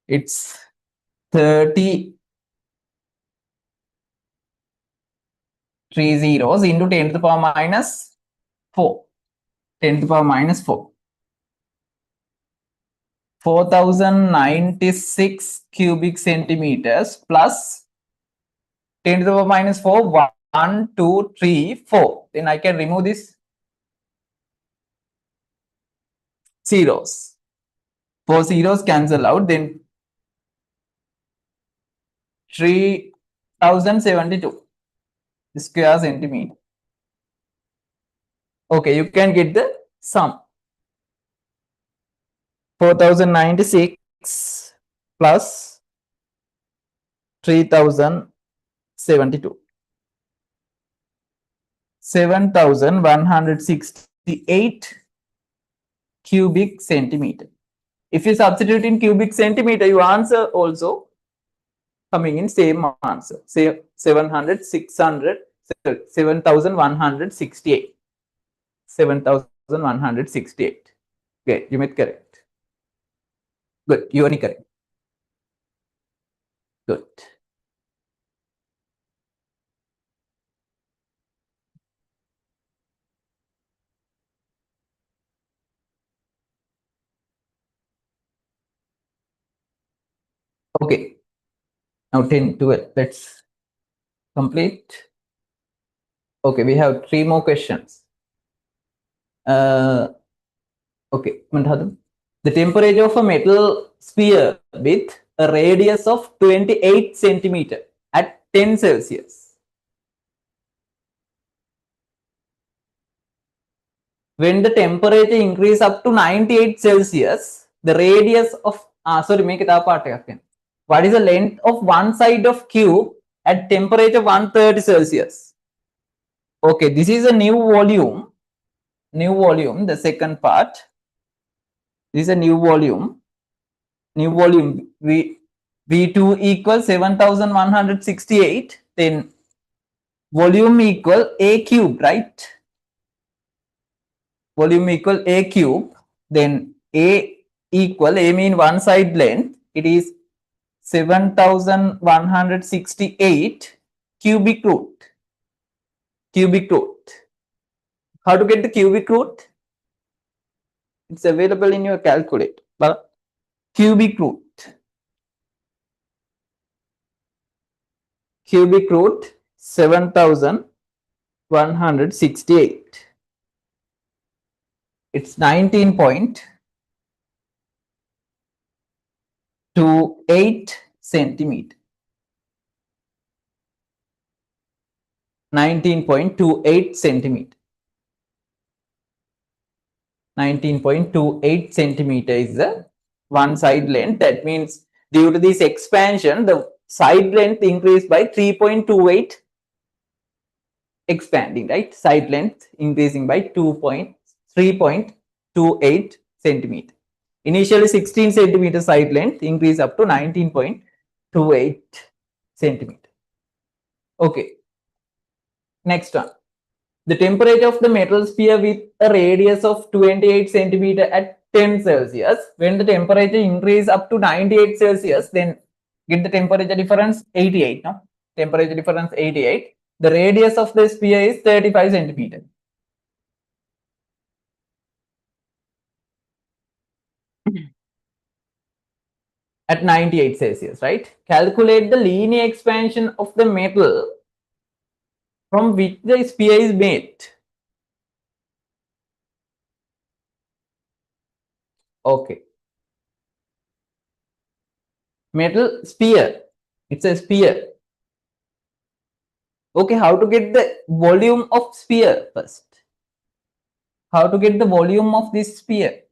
It's 30 3 zeros into 10 to the power minus 4. 10 to the power minus 4. 4096 cubic centimeters plus 10 to the power minus 4. 1, 2, 3, 4. Then I can remove this zeros. 4 zeros cancel out. Then 3072 square centimeter. Okay, you can get the sum. 4096 plus 3072. 7168 cubic centimeter. If you substitute in cubic centimeter, your answer also coming in same answer. Say 700, 600, 7168. 7168. Okay, you made correct. Good, you are correct. Good. Okay. Now 10, 12. Let's complete. Okay, we have 3 more questions. Okay, the temperature of a metal sphere with a radius of 28 centimeter at 10 Celsius. When the temperature increase up to 98 Celsius, the radius of, sorry, make it apart again. What is the length of one side of cube at temperature 130 Celsius? Okay, this is a new volume. New volume, the second part. This is a new volume. New volume. V2 equals 7168. Then volume equal A cube, right? Volume equal A cube. Then A equal, A mean one side length. It is 7168 cubic root. Cubic root. How to get the cubic root? It's available in your calculator. But cubic root. Cubic root 7168. It's 19.28 centimeter. 19.28 centimeter. 19.28 centimeter is the one side length. That means due to this expansion, the side length increased by 3.28, expanding, right? Side length increasing by 3.28 centimeter. Initially 16 centimeter side length increase up to 19.28 centimeter. Okay. Next one. The temperature of the metal sphere with a radius of 28 centimeter at 10 Celsius. When the temperature increase up to 98 Celsius, then get the temperature difference 88. No? Temperature difference 88. The radius of the sphere is 35 centimeter. At 98 Celsius, right? Calculate the linear expansion of the metal from which the sphere is made. Okay. Metal sphere. It's a sphere. Okay, how to get the volume of sphere first? How to get the volume of this sphere?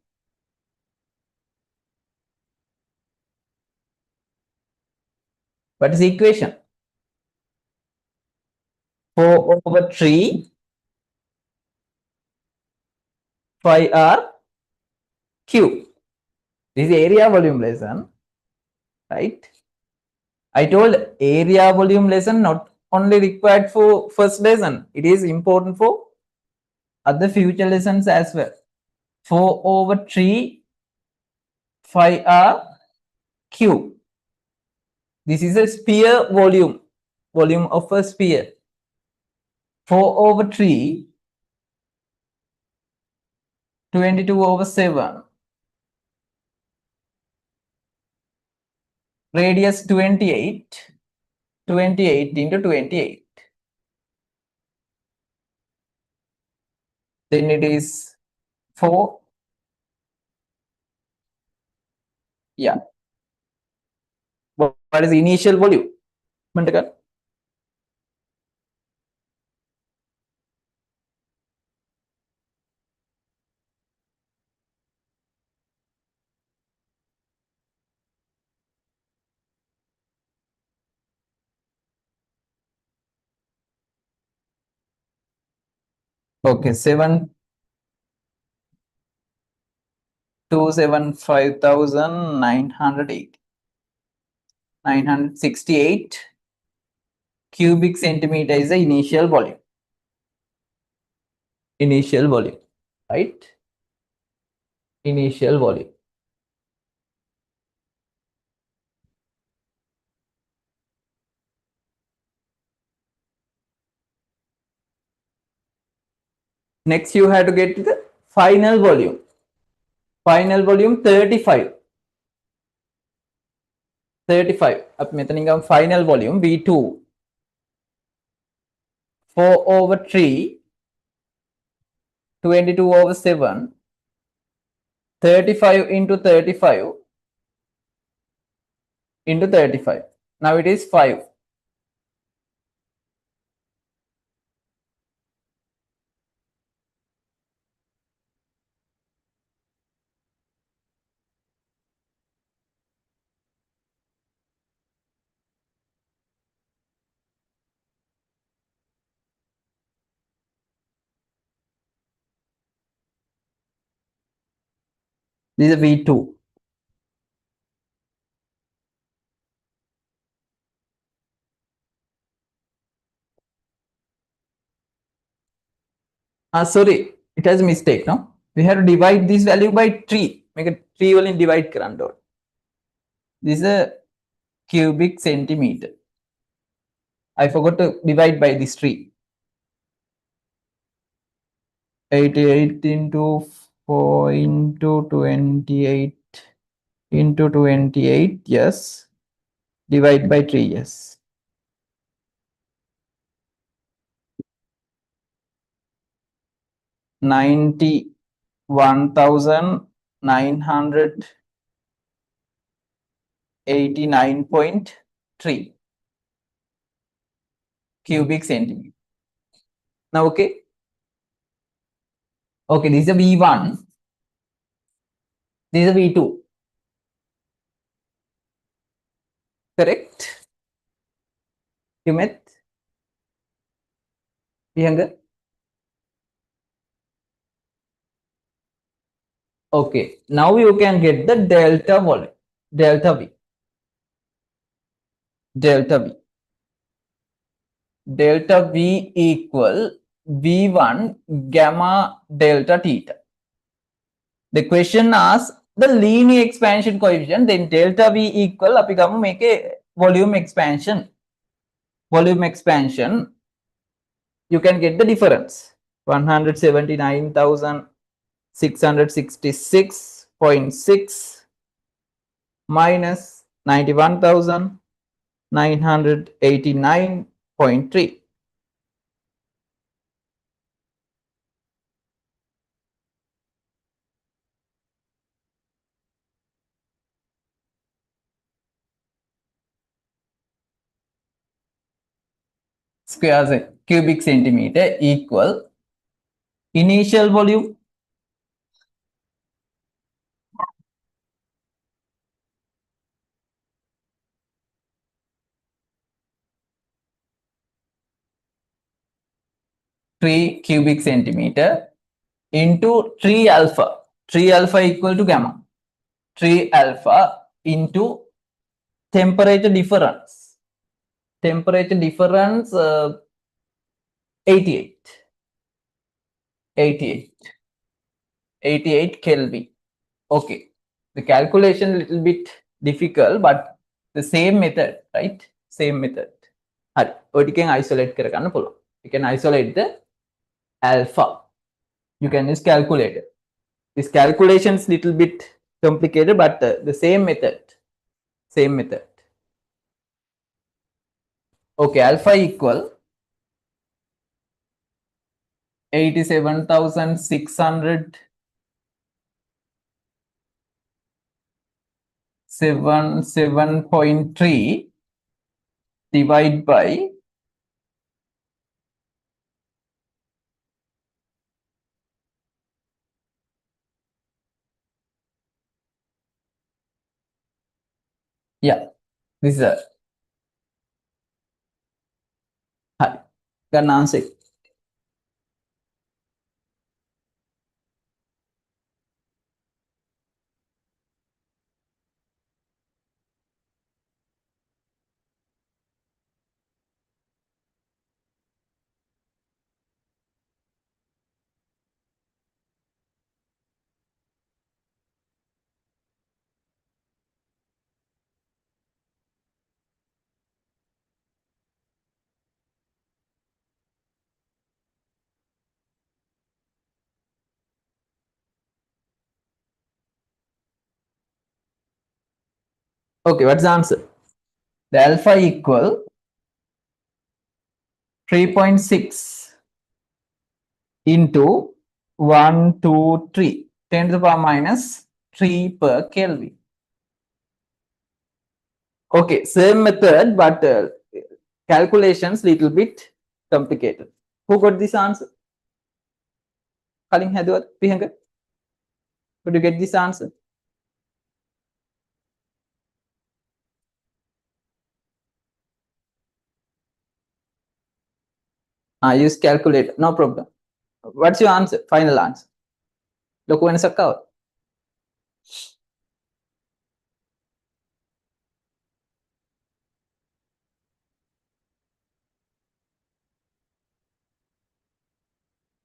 What is the equation? 4 over 3 pi r cube. This is area volume lesson, right? I told area volume lesson not only required for first lesson, it is important for other future lessons as well. 4 over 3 phi r cube. This is a sphere volume, volume of a sphere. 4 over 3, 22 over 7, radius 28, 28 into 28. Then it is 4. Yeah. What is the initial volume? Mantakar? Okay, 7,275,908. 968 cubic centimeter is the initial volume. Initial volume, right? Initial volume. Next, you have to get to the final volume. Final volume 35. 35. Up meaning final volume V2. 4 over 3. 22 over 7. 35 into 35 into 35. Now it is 5. This is V2. Sorry, it has a mistake, no? We have to divide this value by 3. Make a 3 value divide current. This is a cubic centimeter. I forgot to divide by this 3. 88 into 4 into 28 into 28, yes. Divide by 3, yes. 91,989.3 cubic centimeter. Now, okay. Okay, this is a V1. This is a V2. Correct? You met? Younger? Okay, now you can get the delta volume, delta V. Delta V. Delta V equal V1 gamma delta theta. The question asks the linear expansion coefficient, then delta V equal, api gamu make a volume expansion. Volume expansion, you can get the difference. 179,666.6 minus 91,989.3. Square cubic centimeter equal initial volume 3 cubic centimeter into 3 alpha. 3 alpha equal to gamma. 3 alpha into temperature difference. Temperature difference 88. 88 Kelvin. Okay. The calculation little bit difficult, but the same method, right? Same method. You can isolate you can isolate the alpha. You can use calculator. This calculation is little bit complicated, but the same method. Same method. Okay, alpha equal 87,600 7.3 divided by this is a can answer. Okay, what's the answer? The alpha equal 3.6 into 1, 2, 3, 10 to the power minus 3 per Kelvin. Okay, same method, but calculations little bit complicated. Who got this answer? Could you get this answer? Use calculator, no problem. What's your answer? Final answer. Look when it's a cover.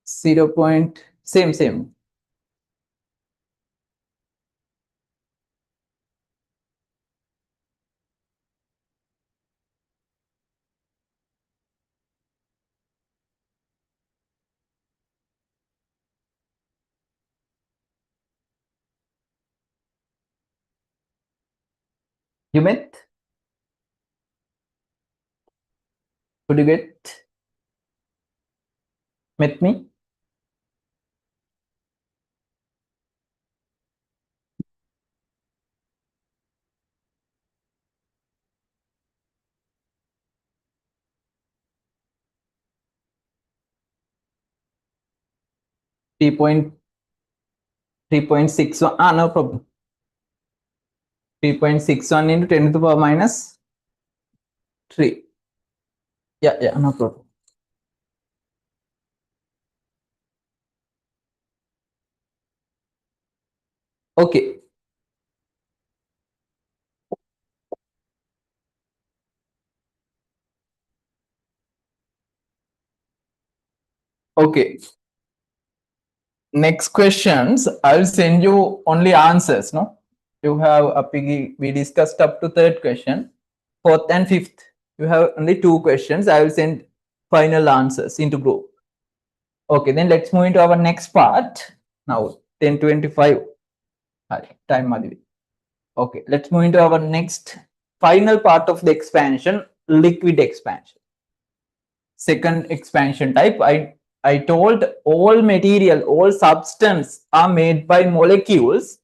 Same. You met? Could you get met me? Three point 3.61. No problem. 3.61 into 10 to the power minus 3. Yeah, no problem. Okay. Okay. Next questions, I'll send you only answers, no? You have we discussed up to third question. Fourth and fifth, you have only 2 questions. I will send final answers into group. Okay, then let's move into our next part. Now, 10:25. Time, Madhvi. Okay, let's move into our next final part of the expansion, liquid expansion. Second expansion type, I told all material, all substance are made by molecules,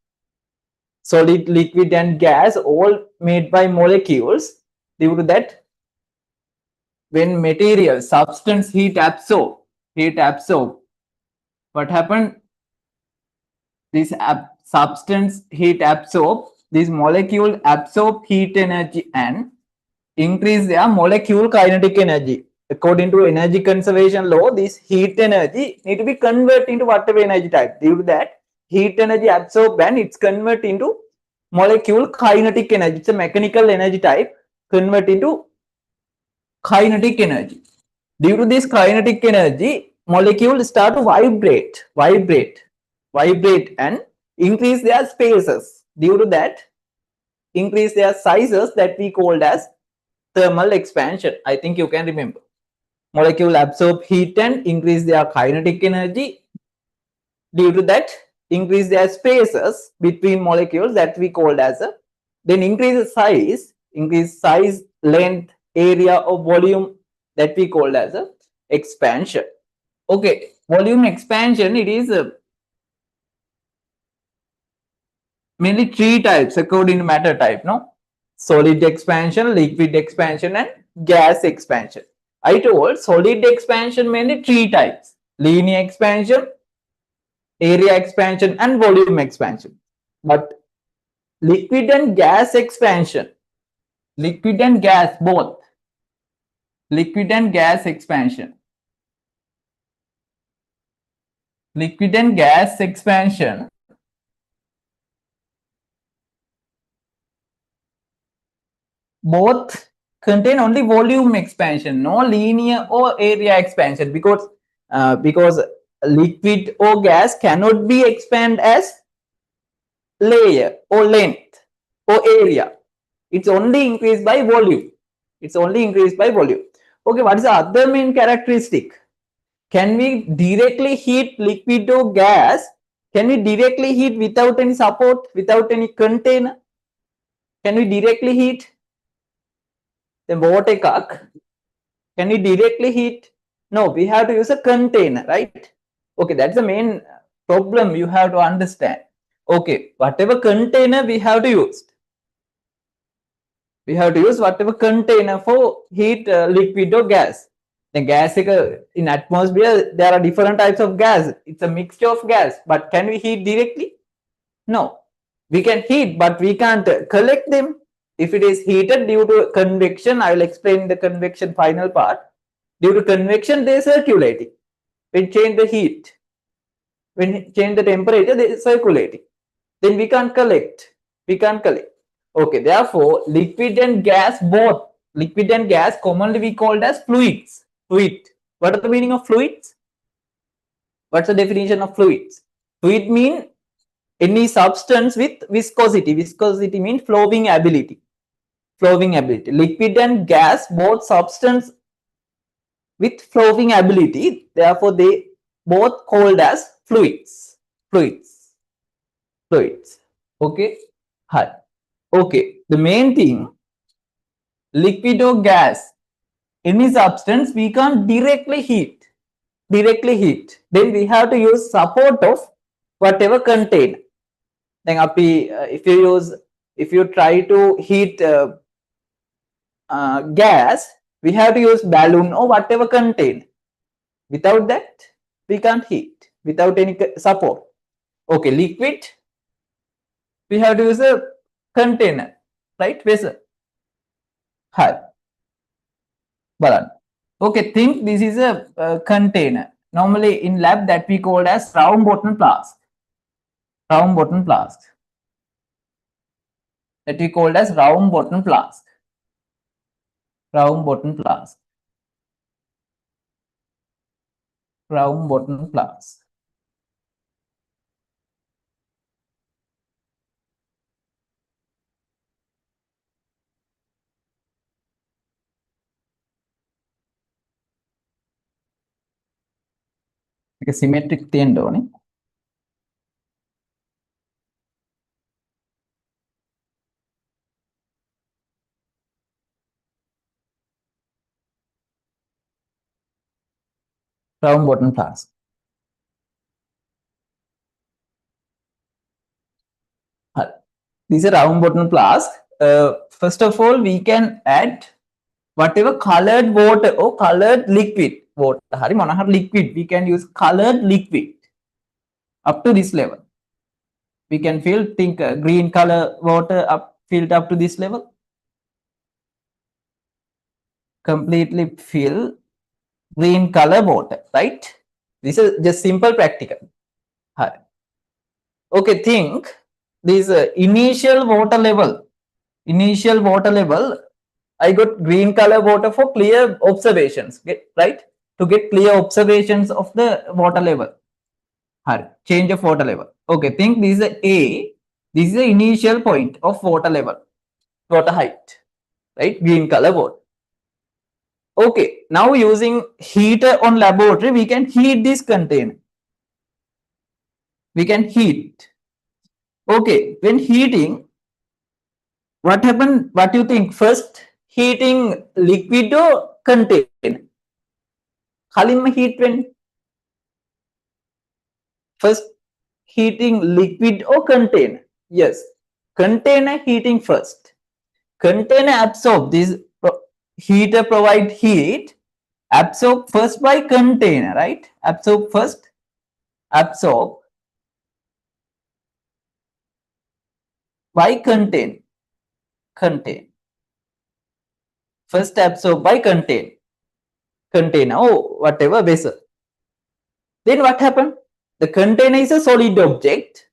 solid, liquid and gas, all made by molecules. Due to that, when material, substance heat absorb, what happened? This substance heat absorb, this molecule absorb heat energy and increase their molecule kinetic energy. According to energy conservation law, this heat energy need to be converted into whatever energy type. Due to that, heat energy absorbed and it's converted into molecule kinetic energy. It's a mechanical energy type convert into kinetic energy. Due to this kinetic energy, molecules start to vibrate and increase their spaces. Due to that, increase their sizes that we called as thermal expansion. I think you can remember. Molecule absorb heat and increase their kinetic energy. Due to that, increase their spaces between molecules that we called as a, then increase size, length, area or volume that we called as a expansion. Okay, volume expansion, it is mainly three types according to matter type, no? Solid expansion, liquid expansion and gas expansion. I told solid expansion mainly three types: linear expansion, area expansion and volume expansion. But liquid and gas expansion, liquid and gas both, liquid and gas expansion, liquid and gas expansion both contain only volume expansion, no linear or area expansion, because liquid or gas cannot be expanded as layer or length or area. It's only increased by volume. It's only increased by volume. Okay, what is the other main characteristic? Can we directly heat liquid or gas? Can we directly heat without any support, without any container? Can we directly heat? Then what a cock? Can we directly heat? No, we have to use a container, right? Okay, that's the main problem you have to understand. Okay, whatever container we have to use. We have to use whatever container for heat liquid or gas. The gas in atmosphere, there are different types of gas. It's a mixture of gas, but can we heat directly? No. We can heat, but we can't collect them. If it is heated due to convection, I will explain the convection final part. Due to convection, they are circulating. When change the heat, when change the temperature, they are circulating. Then we can't collect. We can't collect. Okay, therefore, liquid and gas both. Liquid and gas commonly we called as fluids. Fluid. What is the meaning of fluids? What's the definition of fluids? Fluid mean any substance with viscosity. Viscosity means flowing ability. Flowing ability. Liquid and gas both substance with flowing ability. Therefore, they both called as fluids. Fluids. Fluids. Okay. Hi. Okay. The main thing, liquid or gas, any substance we can't directly heat. Directly heat. Then we have to use support of whatever container. Then if you try to heat gas, we have to use balloon or whatever container. Without that, we can't heat without any support. Okay, liquid, we have to use a container, right? Vessel. Hi. Balan. Okay, think this is a container. Normally in lab that we call as round bottom flask. Round bottom flask. That we called as round bottom flask. Round bottom flask. Round bottom flask. Like a symmetric තියෙන්න ඕනේ. Round bottom flask. These are round bottom flask. First of all, we can add whatever colored water or colored liquid water. Hari monaha liquid, we can use colored liquid up to this level. We can think green color water filled up to this level. Completely fill green color water, right? This is just simple practical. Okay, think this initial water level, I got green color water for clear observations, right? To get clear observations of the water level. Change of water level. Okay, think this is A. This is the initial point of water level, water height, right? Green color water. Okay, now using heater on laboratory, we can heat this container. We can heat. Okay, when heating, what happened? What do you think? First, heating liquid or container? Halim heat when first heating liquid or container? Yes, container heating first. Container absorb this, heater provide heat, absorb first by container, right? Absorb first, absorb by contain. First absorb by container, oh whatever vessel. Then what happened? The container is a solid object.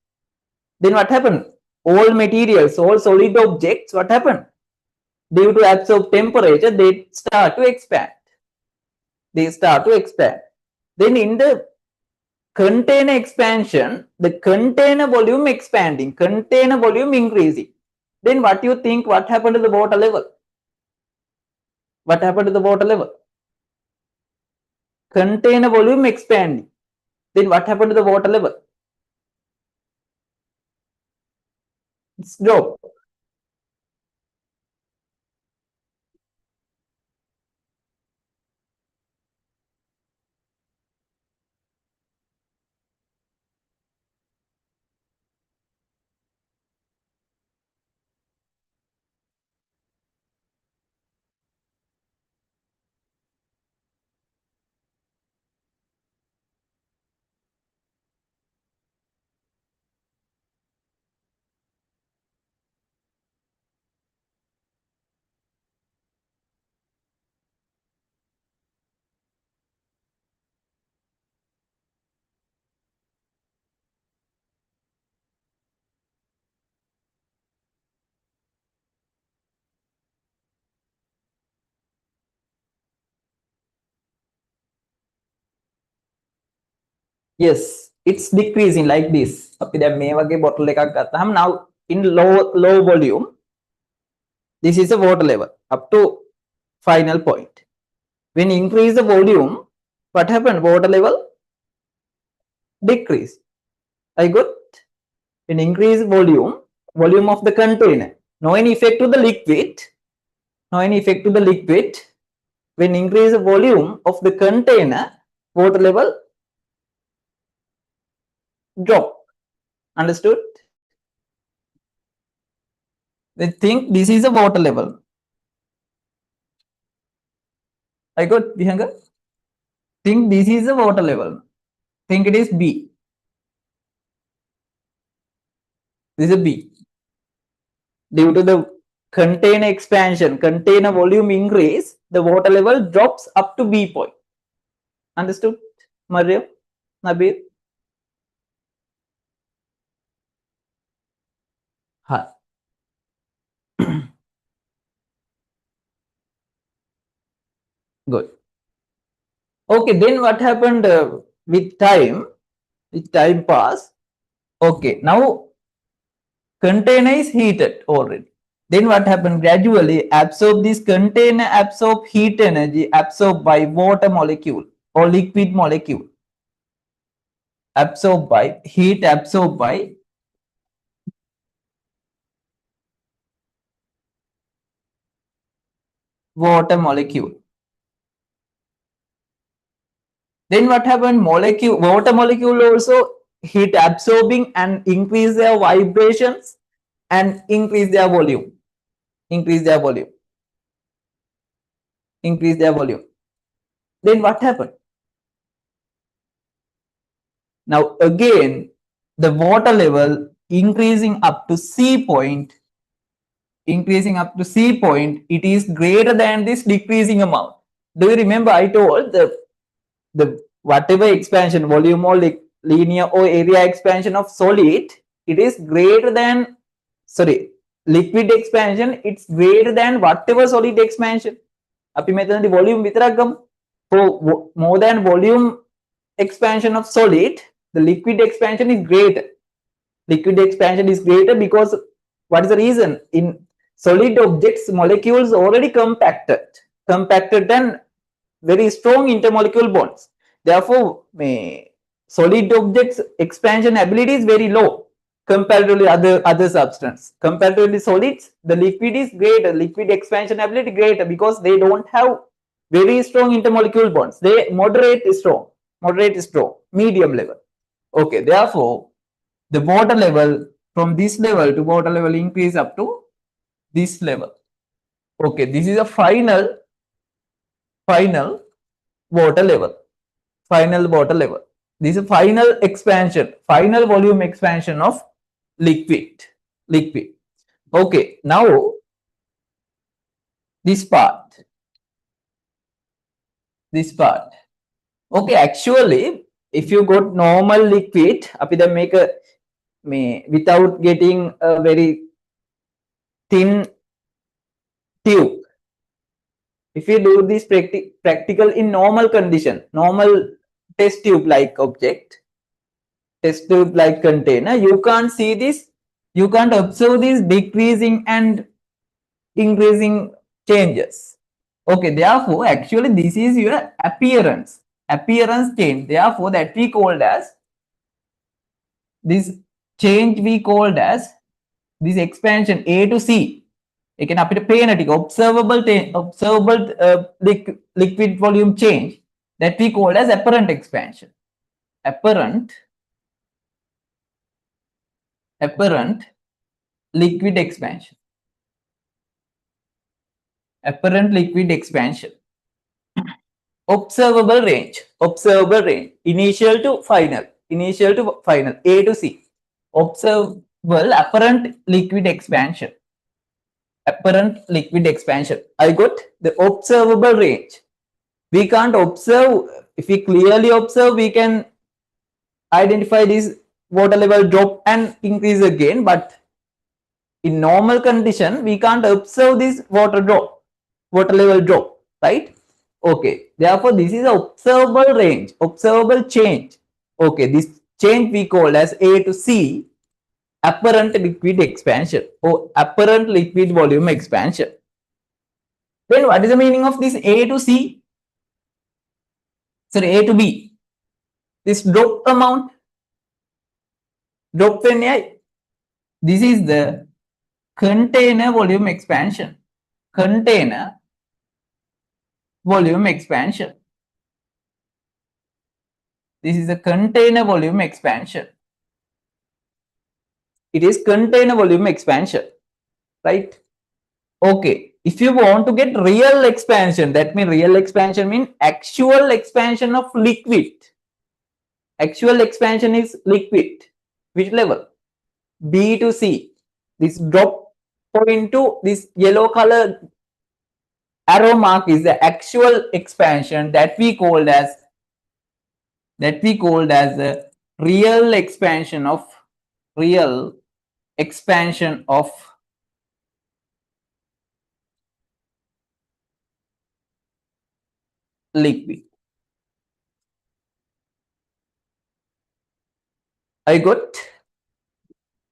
Then what happened? All materials, all solid objects, what happened? Due to absorb temperature, they start to expand. Then in the container expansion, the container volume expanding, container volume increasing. Then what do you think? What happened to the water level? What happened to the water level? Container volume expanding. Then what happened to the water level? It's dropped. Yes, it's decreasing like this. අපි දැන් මේ වගේ bottle එකක් ගත්තාම now in low volume, this is a water level up to final point. When increase the volume, what happened? Water level decrease. I got when increase volume of the container. No any effect to the liquid. When increase the volume of the container, water level drop. Understood? They think this is a water level. I got Vihanga. Think this is a water level. Think it is B. This is a B. Due to the container expansion, container volume increase, the water level drops up to B point. Understood? Maria? Nabil? Hi. Good. Okay, then what happened with time? With time pass. Okay, now container is heated already. Then what happened? Gradually absorb this container, absorb heat energy absorbed by water molecule or liquid molecule. Absorbed by heat, absorbed by water molecule. Then what happened? Water molecule also heat absorbing and increase their vibrations and increase their volume. Then what happened? Now again, the water level increasing up to C point, it is greater than this decreasing amount. Do you remember I told the whatever expansion, volume or linear or area expansion of solid, it is greater than, sorry, liquid expansion, it's greater than whatever solid expansion. අපි මෙතනදී volume විතරක් ගමු. For more than volume expansion of solid, the liquid expansion is greater. Liquid expansion is greater because what is the reason? In solid objects, molecules already compacted and very strong intermolecular bonds. Therefore, solid objects expansion ability is very low comparatively other substance. Comparatively solids, the liquid is greater, liquid expansion ability greater because they don't have very strong intermolecular bonds. They moderate strong, medium level. Okay, therefore, the water level from this level to water level increase up to this level. Okay, this is a final water level. Final water level. This is a final expansion, final volume expansion of liquid. Okay, now this part. Okay, actually, if you got normal liquid, අපි දැන් මේක without getting a very thin tube, if you do this practical in normal condition, normal test tube like object, test tube like container, you can't see this, you can't observe these decreasing and increasing changes. Okay, therefore, actually this is your appearance change. Therefore, that we called as this change, we called as this expansion A to C. ඒ කියන්නේ අපිට පේන ටික observable liquid volume change that we called as apparent expansion. Apparent liquid expansion. Apparent liquid expansion. Observable range, initial to final, A to C. Observable apparent liquid expansion. I got the observable range. We can't observe. If we clearly observe, we can identify this water level drop and increase again, but in normal condition we can't observe this water level drop, right? Okay, therefore this is observable range, observable change. Okay, this change we call as A to C, apparent liquid expansion or apparent liquid volume expansion. Then what is the meaning of this A to C? Sorry, A to B. This drop amount, this is the container volume expansion. This is a container volume expansion. It is container volume expansion, right? Okay, if you want to get real expansion, that means real expansion means actual expansion of liquid. Actual expansion is liquid. Which level? B to C. This drop point to this yellow color arrow mark is the actual expansion that we called as the real expansion of liquid. I got.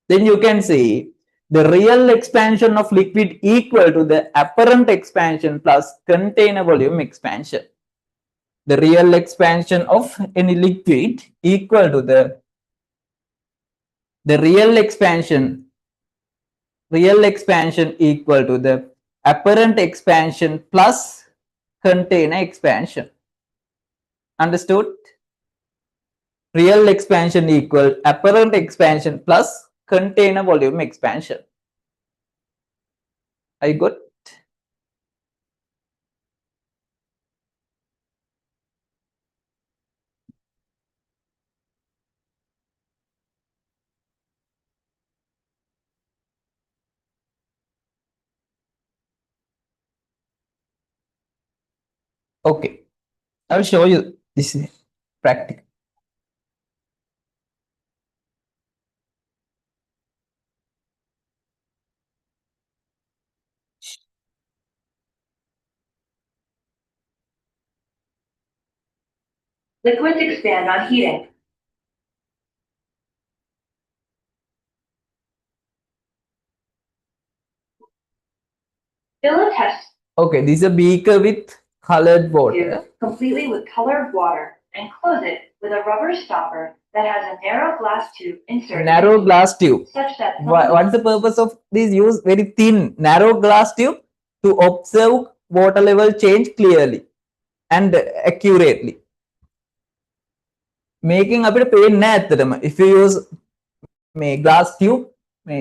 Then you can see the real expansion of liquid equal to the apparent expansion plus container volume expansion. The real expansion of any liquid equal to the real expansion equal to the apparent expansion plus container expansion. Understood? Real expansion equal apparent expansion plus container volume expansion. I got. Okay, I'll show you this is practical. Liquids expand on heating. Fill a test Okay, this is a beaker with colored water. tube completely with colored water and close it with a rubber stopper that has a narrow glass tube inserted Narrow glass tube. such that What's the purpose of this? Use very thin, narrow glass tube to observe water level change clearly and accurately. Making අපිට පේන්නේ නැහැ ඇත්තටම. If you use මේ glass tube මේ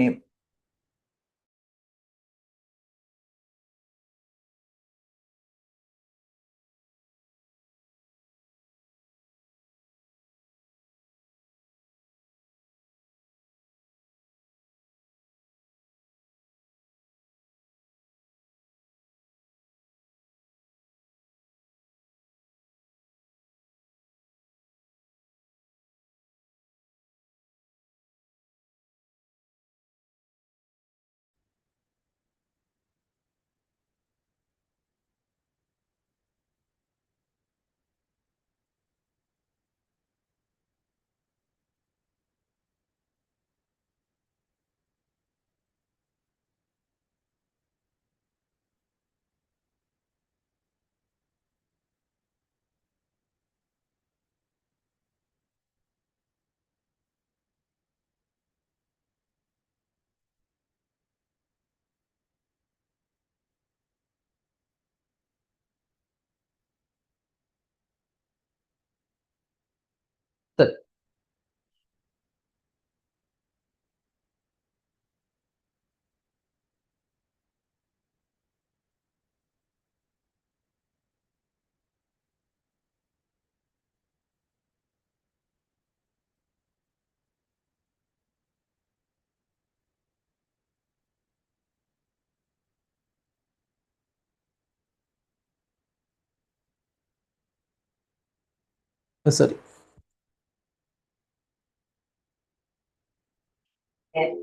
sorry.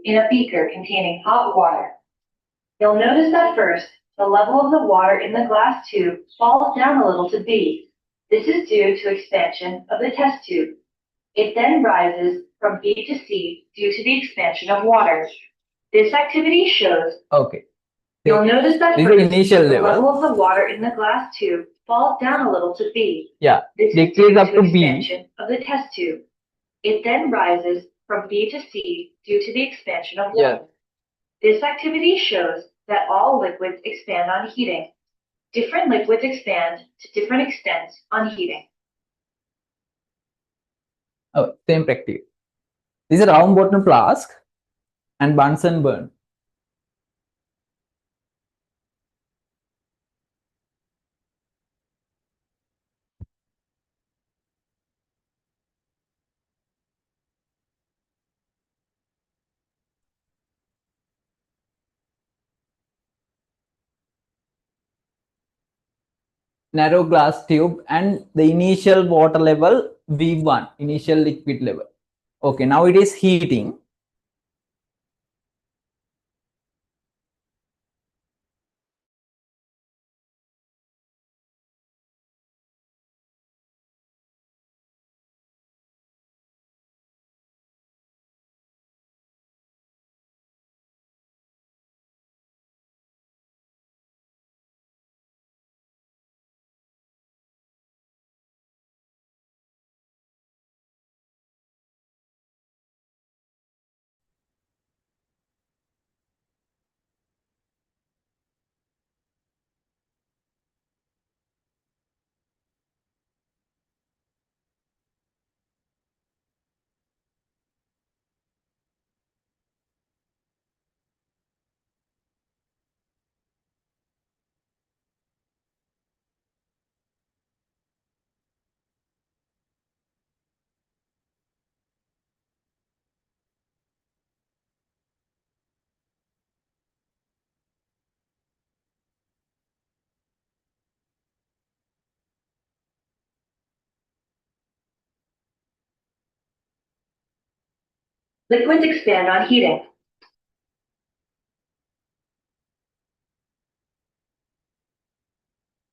in a beaker containing hot water. You'll notice that first, the level of the water in the glass tube falls down a little to B. This is due to expansion of the test tube. It then rises from B to C due to the expansion of water. This activity shows. Okay. You'll notice that this first, is initial the level. level of the water in the glass tube falls down a little to B. Yeah. This is Decrease due up to to B. expansion of the test tube. It then rises from B to C due to the expansion of water. This activity shows that all liquids expand on heating. Different liquids expand to different extents on heating. Oh, same practice. This is a round bottom flask and Bunsen burn. Narrow glass tube and the initial water level V1, initial liquid level. Okay, now it is heating. Liquids expand on heating.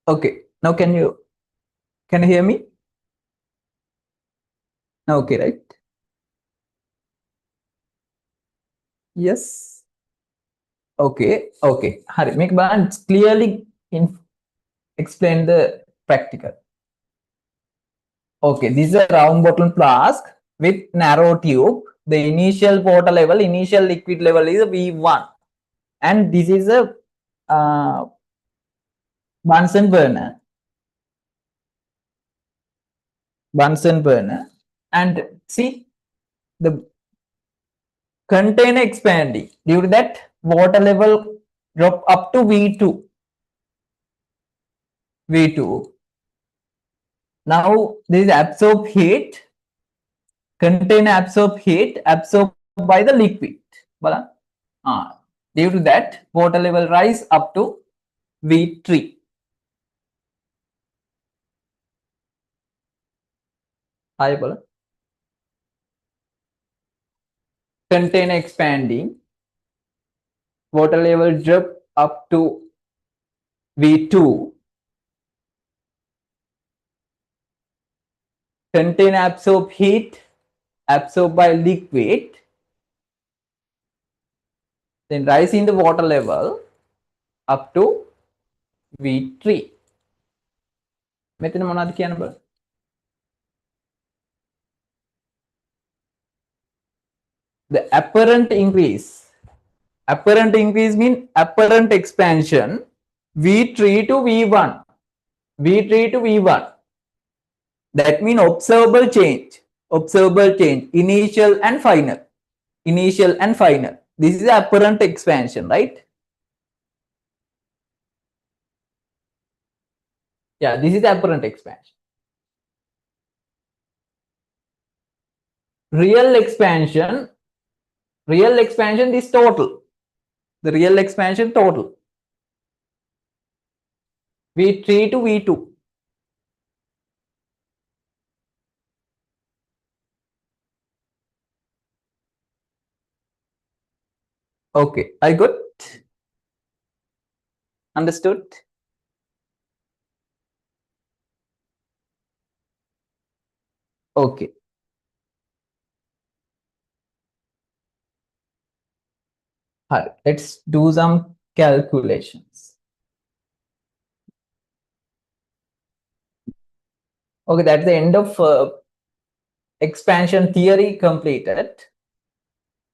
Okay, now can you hear me? Okay, right? Yes. Okay, okay. Hari, make balance clearly explain the practical. Okay, this is a round bottle flask with narrow tube. The initial water level, initial liquid level is V1, and this is a Bunsen burner. Bunsen burner, and see the container expanding. Due to that, water level drop up to V2. V2. Now this absorb heat, container absorb heat absorbed by the liquid. Due to that, water level rise up to V3. Container expanding, water level drop up to V2. Container absorb heat absorbed by liquid, then rise in the water level up to V3. මෙතන මොනවද කියන්න බල. The apparent increase. Apparent increase means apparent expansion V3 to V1. V3 to V1. That means observable change. Observable change. Initial and final. Initial and final. This is apparent expansion, right? Yeah, this is apparent expansion. Real expansion is total. The real expansion total. V3 to V2. Okay, I got understood. Okay. All right, let's do some calculations. Okay, that's the end of expansion theory completed.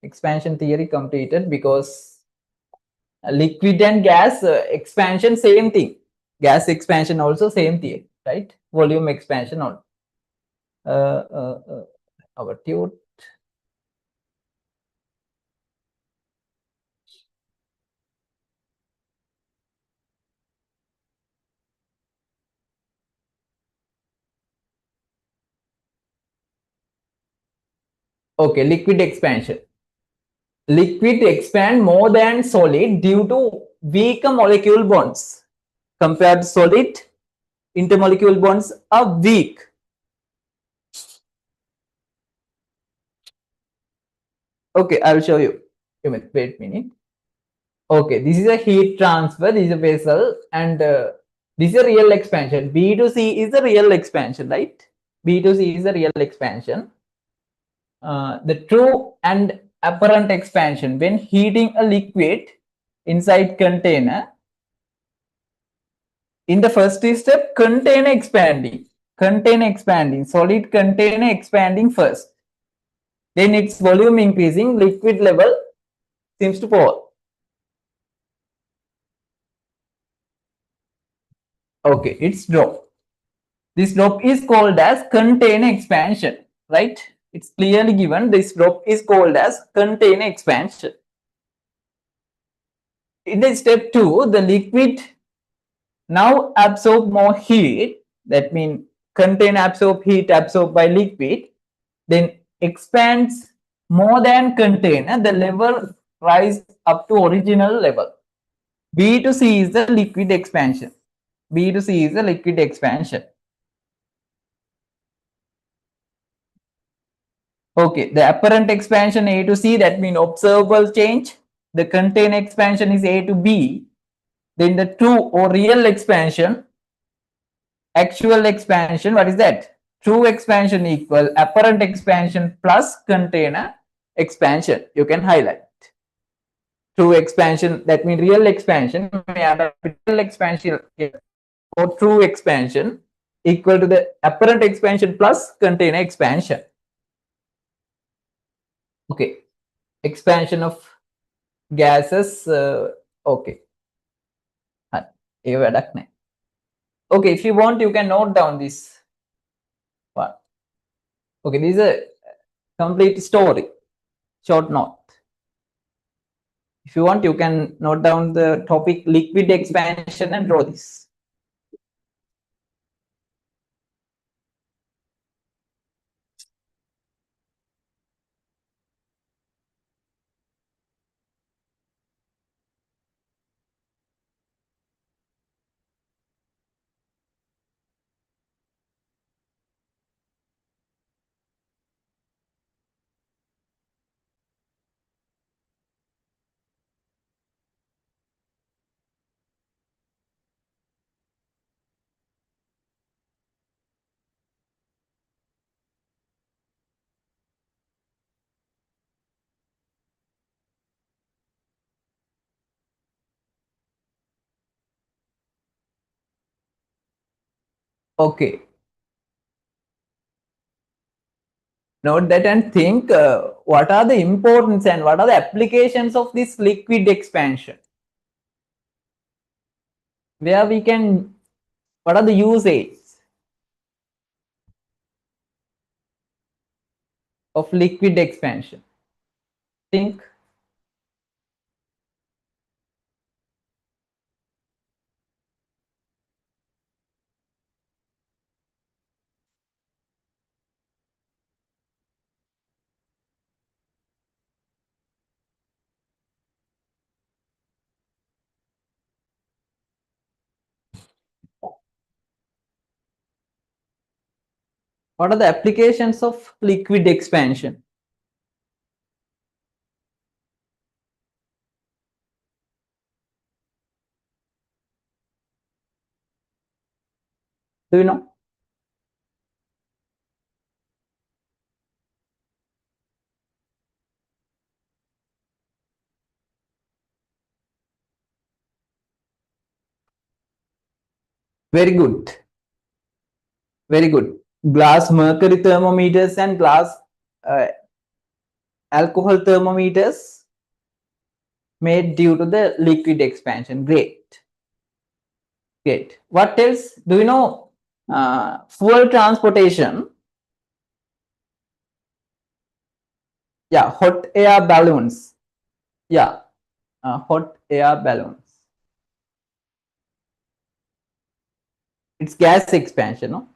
Expansion theory completed because liquid and gas expansion same thing. Gas expansion also same thing, right? Volume expansion on our tube. Okay, liquid expansion. Liquid expand more than solid due to weaker molecule bonds. Compared to solid, intermolecule bonds are weak. Okay, I will show you. Wait a minute. Okay, this is a heat transfer. This is a vessel, and this is a real expansion. B to C is a real expansion, right? B to C is a real expansion. The true and apparent expansion when heating a liquid inside container. In the first step, container expanding, solid container expanding first. Then its volume increasing, liquid level seems to fall. Okay, it's drop. This drop is called as container expansion, right? It's clearly given. This drop is called as container expansion. In the step 2, the liquid now absorb more heat. That means container absorb heat absorbed by liquid. Then expands more than container. The level rise up to original level. B to C is the liquid expansion. B to C is the liquid expansion. Okay, the apparent expansion A to C, that means observable change. The container expansion is A to B. Then the true or real expansion, actual expansion, what is that? true expansion equal apparent expansion plus container expansion. You can highlight. True expansion, that means real expansion, real expansion or true expansion equal to the apparent expansion plus container expansion. Okay, expansion of gases. Okay. Okay, if you want, you can note down this part. Okay, this is a complete story, short note. If you want, you can note down the topic liquid expansion and draw this. Okay. Note that and think what are the importance and what are the applications of this liquid expansion. Where we can, what are the usages of liquid expansion? Think. What are the applications of liquid expansion? Do you know? Very good. Very good. Glass mercury thermometers and glass alcohol thermometers made due to the liquid expansion. Great. Great. What else? Do you know fuel transportation? Yeah, hot air balloons. Yeah, hot air balloons. It's gas expansion, no?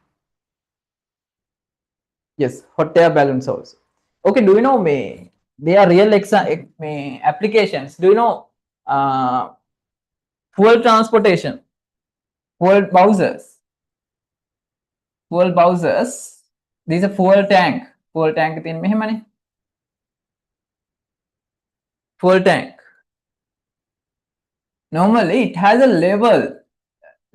Yes, hot air balloons also. Okay, do you know me? They are real applications. Do you know fuel transportation? Fuel bowsers. Fuel bowsers. These are fuel tank. Fuel tank in mehmani. Fuel tank. Normally, it has a level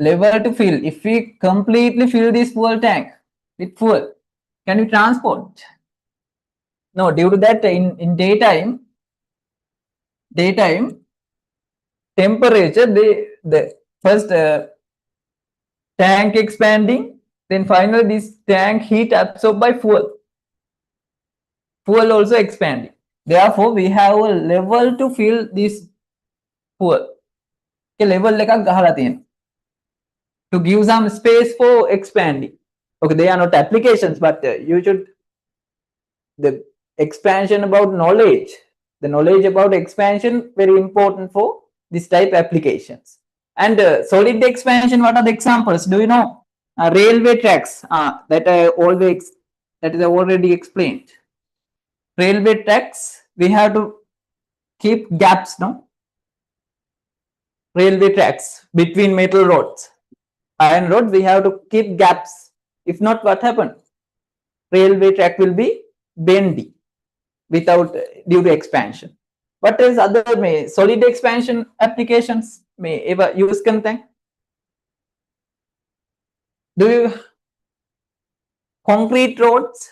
to fill. If we completely fill this fuel tank with fuel, can we transport? No, due to that in daytime temperature, the first tank expanding, then finally this tank heat absorbed by fuel also expanding. Therefore, we have a level to fill this fuel. Level එකක් ගහලා තියෙනවා to give some space for expanding. Okay, they are not applications, but you should, the expansion about knowledge, the knowledge about expansion, very important for this type applications. And solid expansion, what are the examples? Do you know railway tracks? That is already explained. Railway tracks, we have to keep gaps, no? Railway tracks between metal rods, iron rods, we have to keep gaps. If not, what happens? Railway track will be bendy without due to expansion. What is other solid expansion applications may ever use content? Do you concrete roads.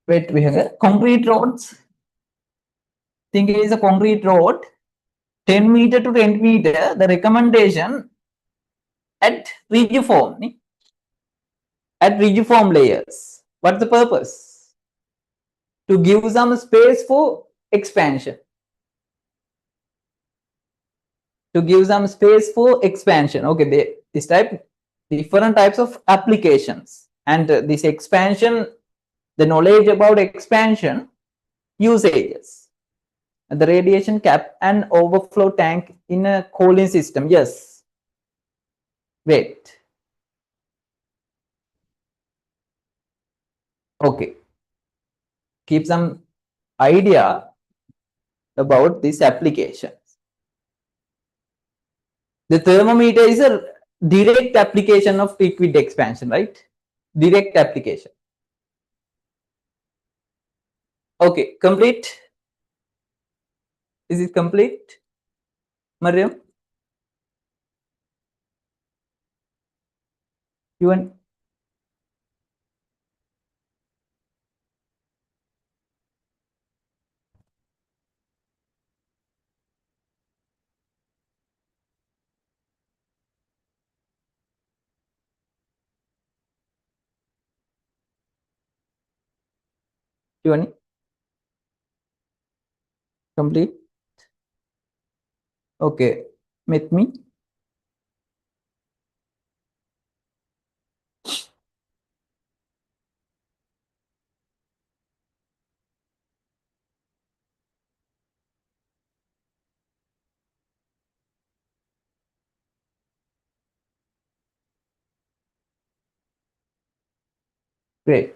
Wait, we have concrete roads. Think it is a concrete road, 10 meter to 10 meter. The recommendation at rigiform, at rigiform layers. What's the purpose? To give some space for expansion. To give some space for expansion. Okay, this type, different types of applications, and this expansion, the knowledge about expansion usages. The radiation cap and overflow tank in a cooling system. Yes. Wait. Okay. Keep some idea about this application. The thermometer is a direct application of liquid expansion, right? Direct application. Okay, complete. Is it complete, Mariam? You want? You want? Complete. Okay, with me. Great.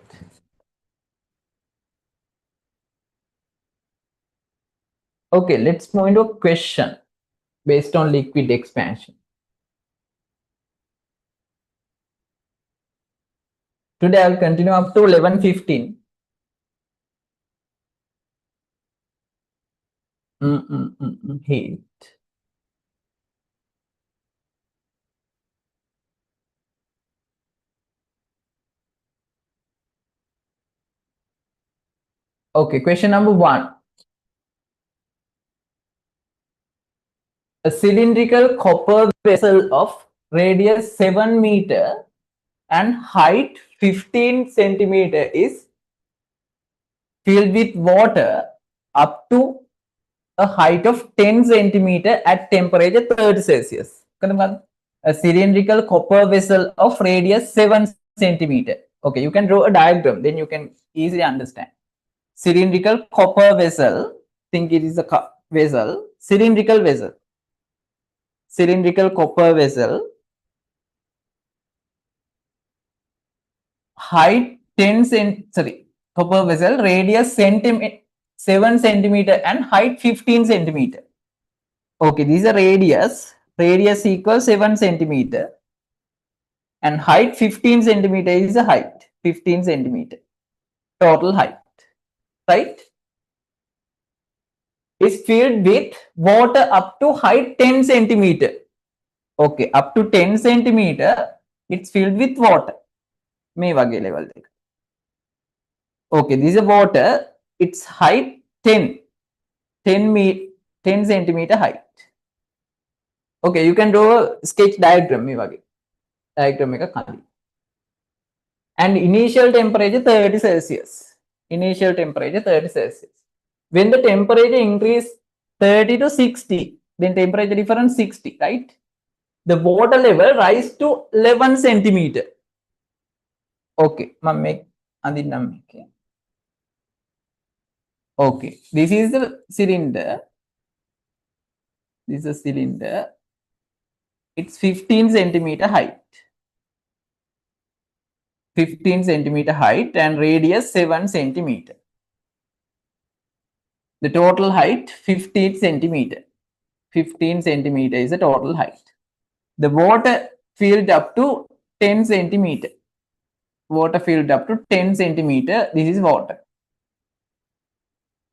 Okay, let's move into a question based on liquid expansion. Today I will continue up to 11:15. Heat. Okay, question number 1. A cylindrical copper vessel of radius 7 meter and height 15 centimeter is filled with water up to a height of 10 centimeter at temperature 30 Celsius. A cylindrical copper vessel of radius 7 centimeter. Okay, you can draw a diagram, then you can easily understand. Cylindrical copper vessel, think it is a vessel, cylindrical vessel. Cylindrical copper vessel, height 10 cent, sorry, copper vessel, radius 7 centimeter and height 15 centimeter. Okay, these are radius. Radius equals 7 centimeter and height 15 centimeter is the height. 15 centimeter total height, right? Is filled with water up to height 10 centimeter. Okay, up to 10 centimeter, it's filled with water. May wage level. Okay, this is water. Its height 10 centimeter height. Okay, you can draw a sketch diagram. Diagram and initial temperature 30 Celsius. Initial temperature 30 Celsius. When the temperature increase 30 to 60, then temperature difference 60, right? The water level rise to 11 centimeter. Okay, okay, this is the cylinder. This is a cylinder. It's 15 centimeter height. 15 centimeter height and radius 7 centimeter. The total height 15 centimeter. 15 centimeter is the total height. The water filled up to 10 centimeter. Water filled up to 10 centimeter. This is water.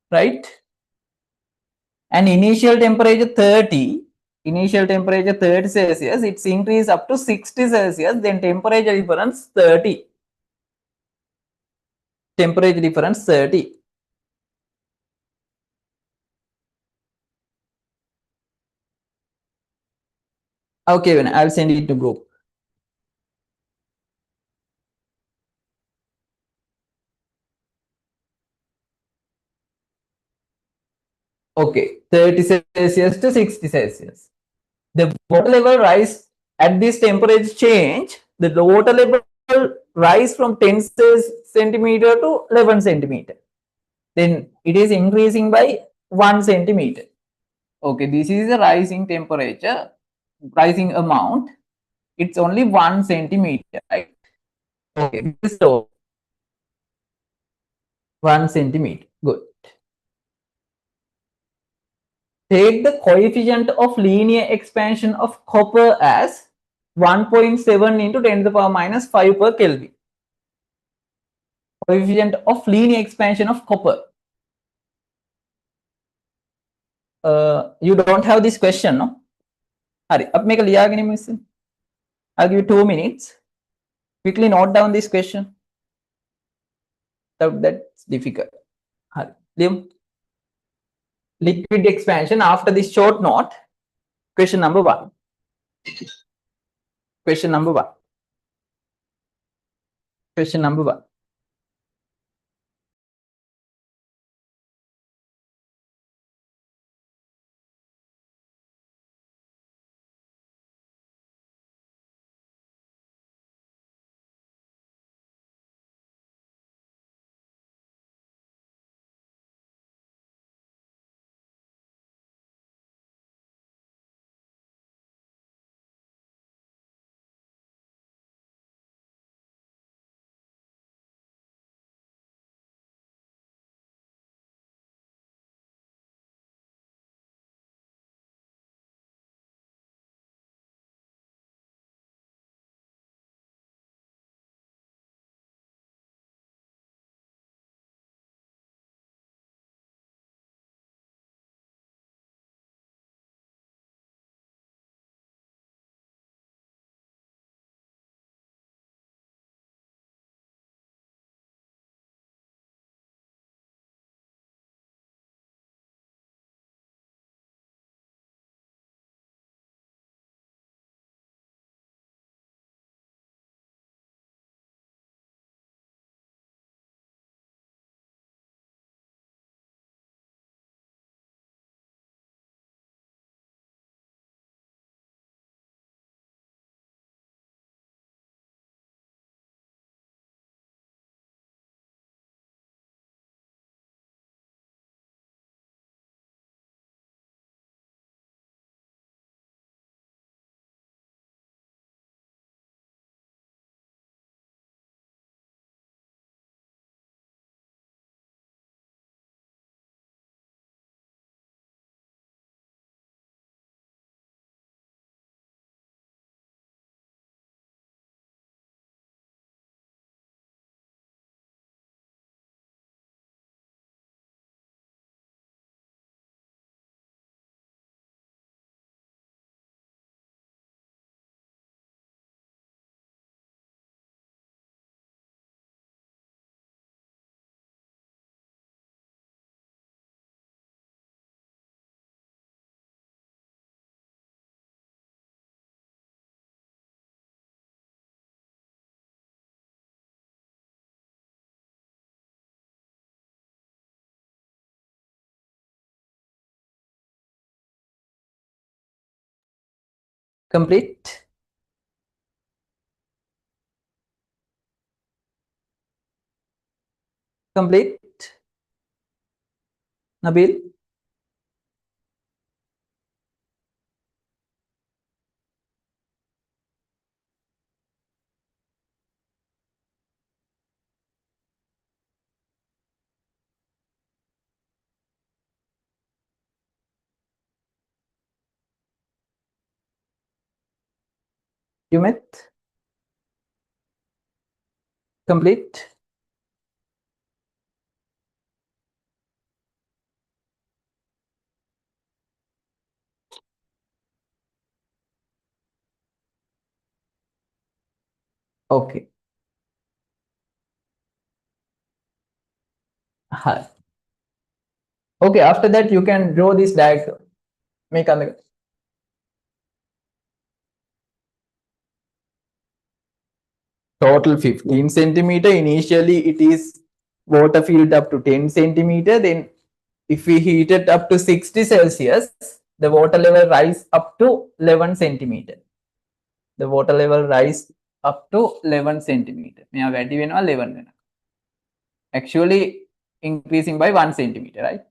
Right? And initial temperature 30. initial temperature 30 Celsius, it's increased up to 60 Celsius, then temperature difference 30. Temperature difference 30. Okay, then I'll send it to group. Okay, 30 Celsius to 60 Celsius. The water level rise at this temperature change, the water level rise from 10 centimeter to 11 centimeter. Then it is increasing by 1 centimeter. Okay, this is the rising temperature, rising amount. It's only 1 centimeter, right? Okay, so 1 centimeter. Good. Take the coefficient of linear expansion of copper as 1.7 into 10 to the power minus 5 per Kelvin. Coefficient of linear expansion of copper. You don't have this question, no? Hari, ab meka liya gani miss? I'll give you 2 minutes. Quickly note down this question. That's difficult. Hari, Liam. Liquid expansion after this short note. Question number 1. Question number 1. Question number 1. Complete. Complete. Nabil. You met. Complete. Okay. Hi. Okay, after that you can draw this diagram. Make on the total 15 centimeter. Initially it is water filled up to 10 centimeter. Then if we heat it up to 60 Celsius, the water level rise up to 11 centimeter. The water level rise up to 11 centimeter. මෙයා වැඩි වෙනවා 11 වෙනවා. Actually increasing by 1 centimeter, right?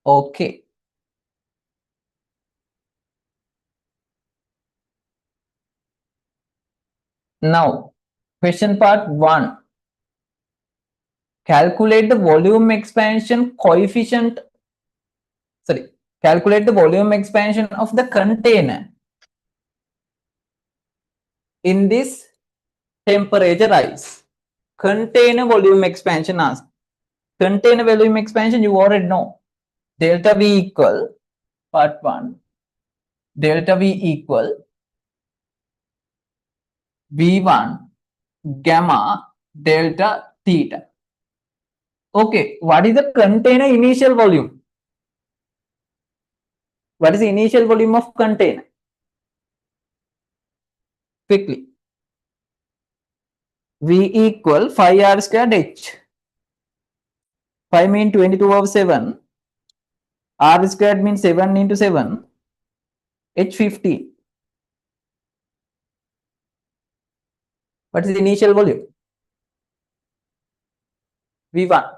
Okay. Now, question part 1. Calculate the volume expansion coefficient. Sorry. Calculate the volume expansion of the container in this temperature rise. Container volume expansion asked. Container volume expansion you already know. Delta V equal, part 1. Delta V equal V1 gamma delta theta. Okay, what is the container initial volume? What is the initial volume of container? Quickly. V equal 5R squared H. 5 means 22 over 7. R squared means 7 into 7. H 50. What is the initial volume? V1.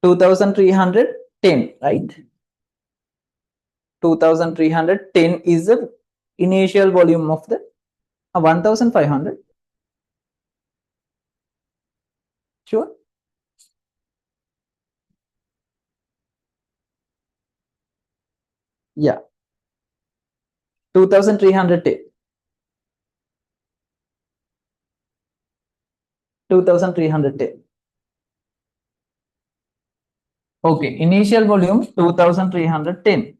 2310, right? 2310 is the initial volume of the 1500. Sure. Yeah. 2310. 2310. Okay, initial volume 2310.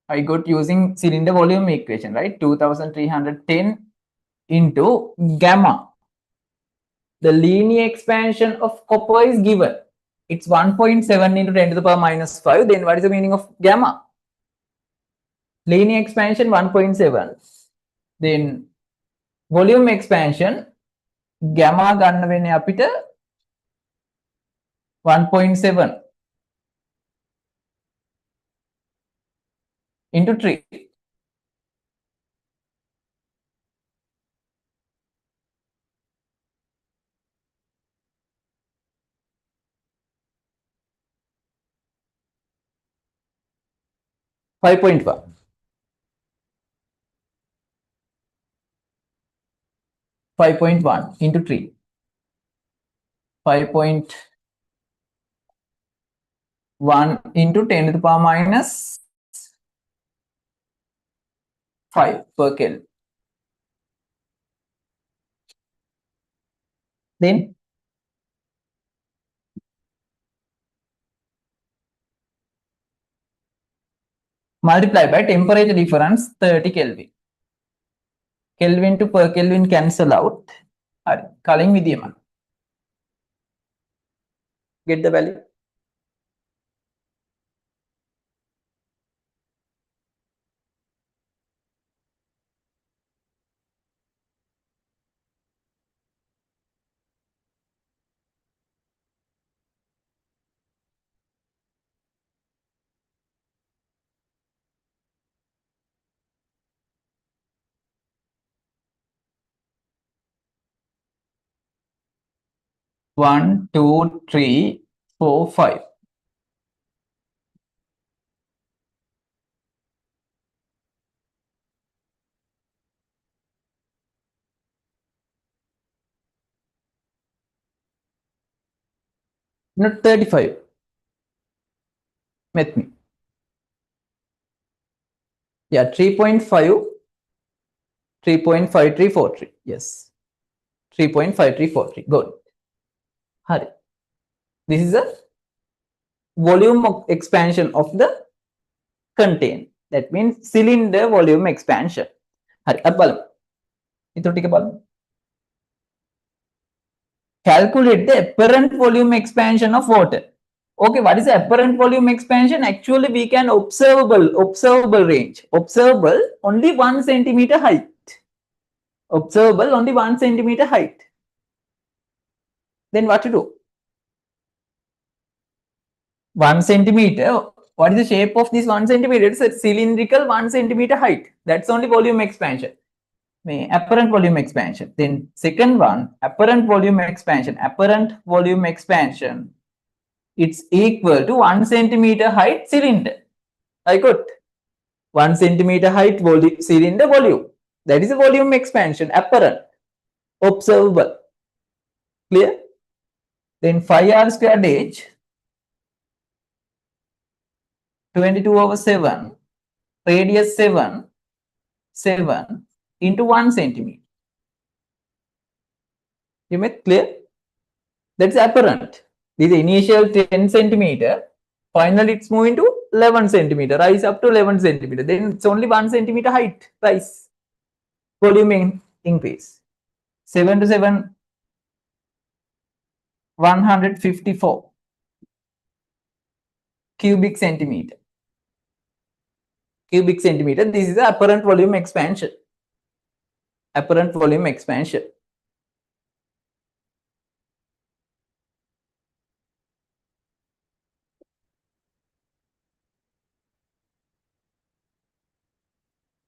I got using cylinder volume equation, right? 2310 into gamma. The linear expansion of copper is given. It's 1.7 into 10 to the power minus 5. Then what is the meaning of gamma? Linear expansion 1.7. Then volume expansion gamma ගන්න වෙන්නේ අපිට 1.7 into 3. Five point one. 5.1 into 3. 5.1 into 10 to the power minus 5 per Kelvin. Then multiply by temperature difference 30 Kelvin. Kelvin to per Kelvin cancel out. හරි. කලින් විදියම. Get the value. One, two, three, four, five. not 35. Met me. Yeah, 3.5, 3.5343. Yes, 3.5343. Good. Hurry. This is a volume of expansion of the container. That means cylinder volume expansion. Hurry. Calculate the apparent volume expansion of water. Okay, what is the apparent volume expansion? Actually, we can observable range. Observable only 1 centimeter height. Observable only 1 centimeter height. Then what to do? 1 centimeter. What is the shape of this 1 centimeter? It's a cylindrical 1 centimeter height. That's only volume expansion. Apparent volume expansion. Then second one, apparent volume expansion. Apparent volume expansion. It's equal to 1 centimeter height cylinder. I got 1 centimeter height volume, cylinder volume. That is a volume expansion. Apparent. Observable. Clear? Then 5r squared h 22/7, radius 7 into 1 centimeter. You made clear? That's apparent. This initial 10 centimeter, finally it's moving to 11 centimeter, rise up to 11 centimeter. Then it's only 1 centimeter height, rise. Volume increase. 7 to 7, 154 cubic centimeter. Cubic centimeter. This is the apparent volume expansion. Apparent volume expansion.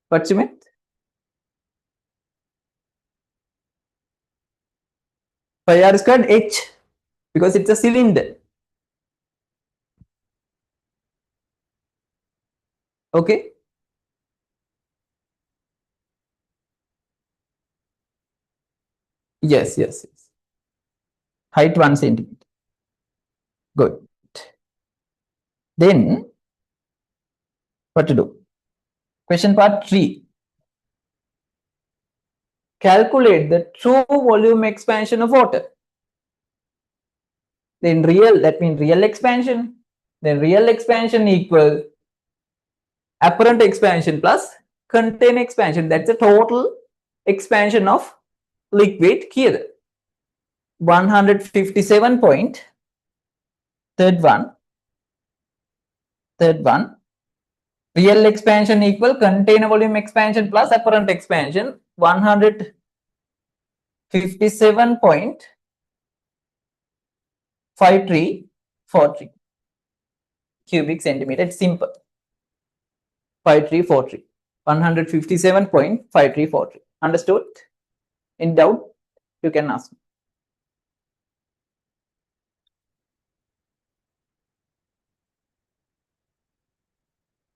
What's you meant? 5r squared h, because it's a cylinder. Okay. Yes. Height 1 centimeter. Good. Then what to do? Question part 3. Calculate the true volume expansion of water. Then that means real expansion. Then real expansion equal apparent expansion plus container expansion. That's the total expansion of liquid here. 157 point. Third one. Real expansion equal container volume expansion plus apparent expansion. 157.5343 cubic centimeter. It's simple. 5343. 157.5343. Understood? In doubt, you can ask me.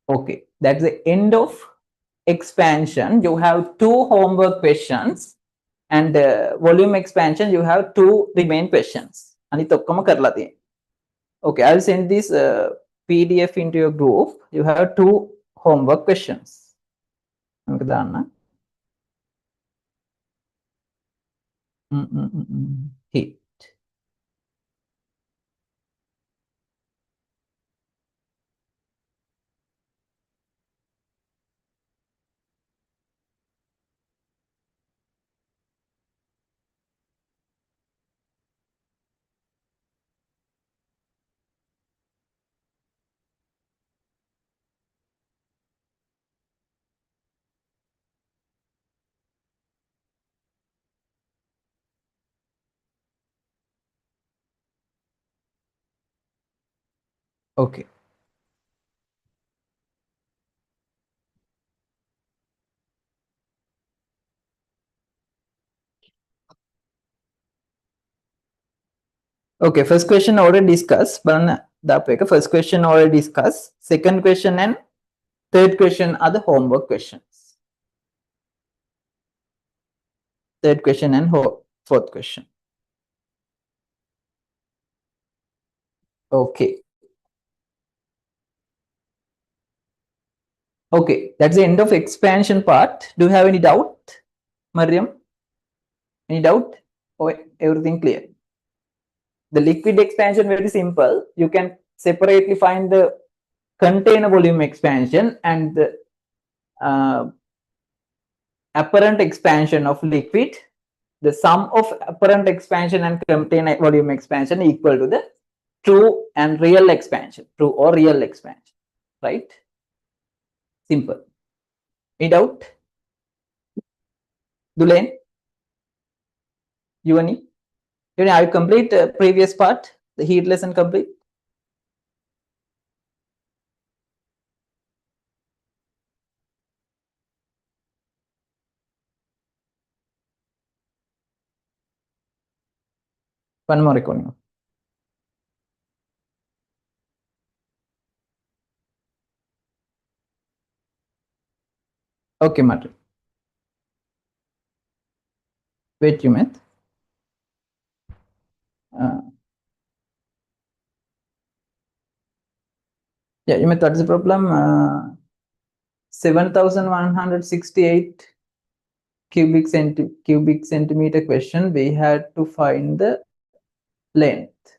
Okay, that's the end of expansion. You have 2 homework questions, and volume expansion you have 2 remain questions. Okay, I'll send this PDF into your group. You have 2 homework questions. Heat. Okay. Okay, first question already discussed. First question already discussed. Second question and third question are the homework questions. Third question and fourth question. Okay. Okay, that's the end of expansion part. Do you have any doubt, Mariam? Any doubt? Or everything clear? The liquid expansion very simple. You can separately find the container volume expansion and the apparent expansion of liquid. The sum of apparent expansion and container volume expansion equal to the true and real expansion, true or real expansion, right? Simple. Any doubt? Dulain? Yuvani? Yuvani, are you complete previous part? The heat lesson complete? One more recording. Okay, Martin. Wait, you meant? Yeah, you meant that's the problem. 7,168 cubic centimeter question. We had to find the length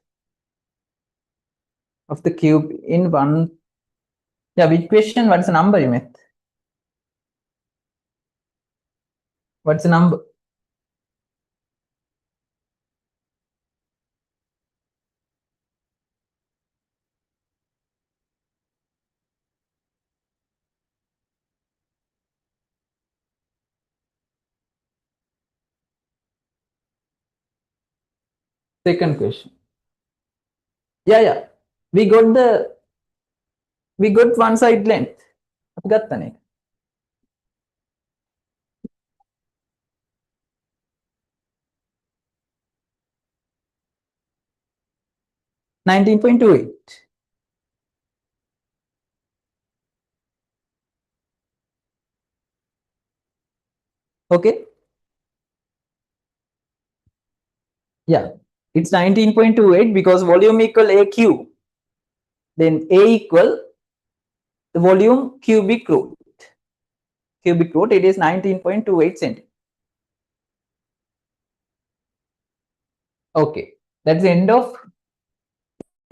of the cube in one. Yeah, which question? What's the number you meant? What's the number? Second question. Yeah. We got one side length. අපි ගත්තනේ. 19.28. Okay. Yeah, it's 19.28 because volume equal a cube. Then a equal the volume cubic root. Cubic root, it is 19.28 centimeters. Okay, that's the end of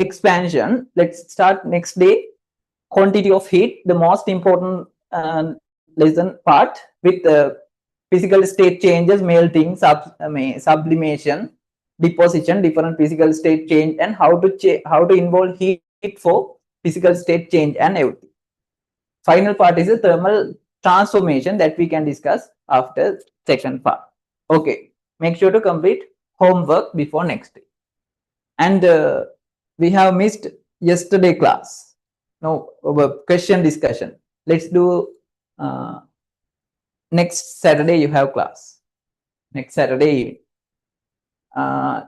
expansion. Let's start next day. Quantity of heat, the most important lesson part with physical state changes, melting, sublimation, deposition, different physical state change, and how to involve heat for physical state change and everything. Final part is a thermal transformation that we can discuss after section part. Okay, make sure to complete homework before next day. And we have missed yesterday class. No, question discussion. Let's do next Saturday. You have class next Saturday evening.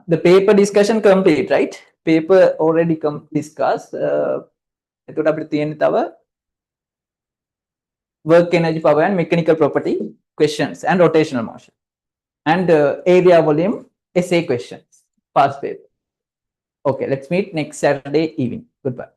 The paper discussion complete, right? Paper already discussed. එතකොට අපිට තියෙන තව work energy power and mechanical property questions and rotational motion and area volume essay questions past paper. Okay, let's meet next Saturday evening. Goodbye.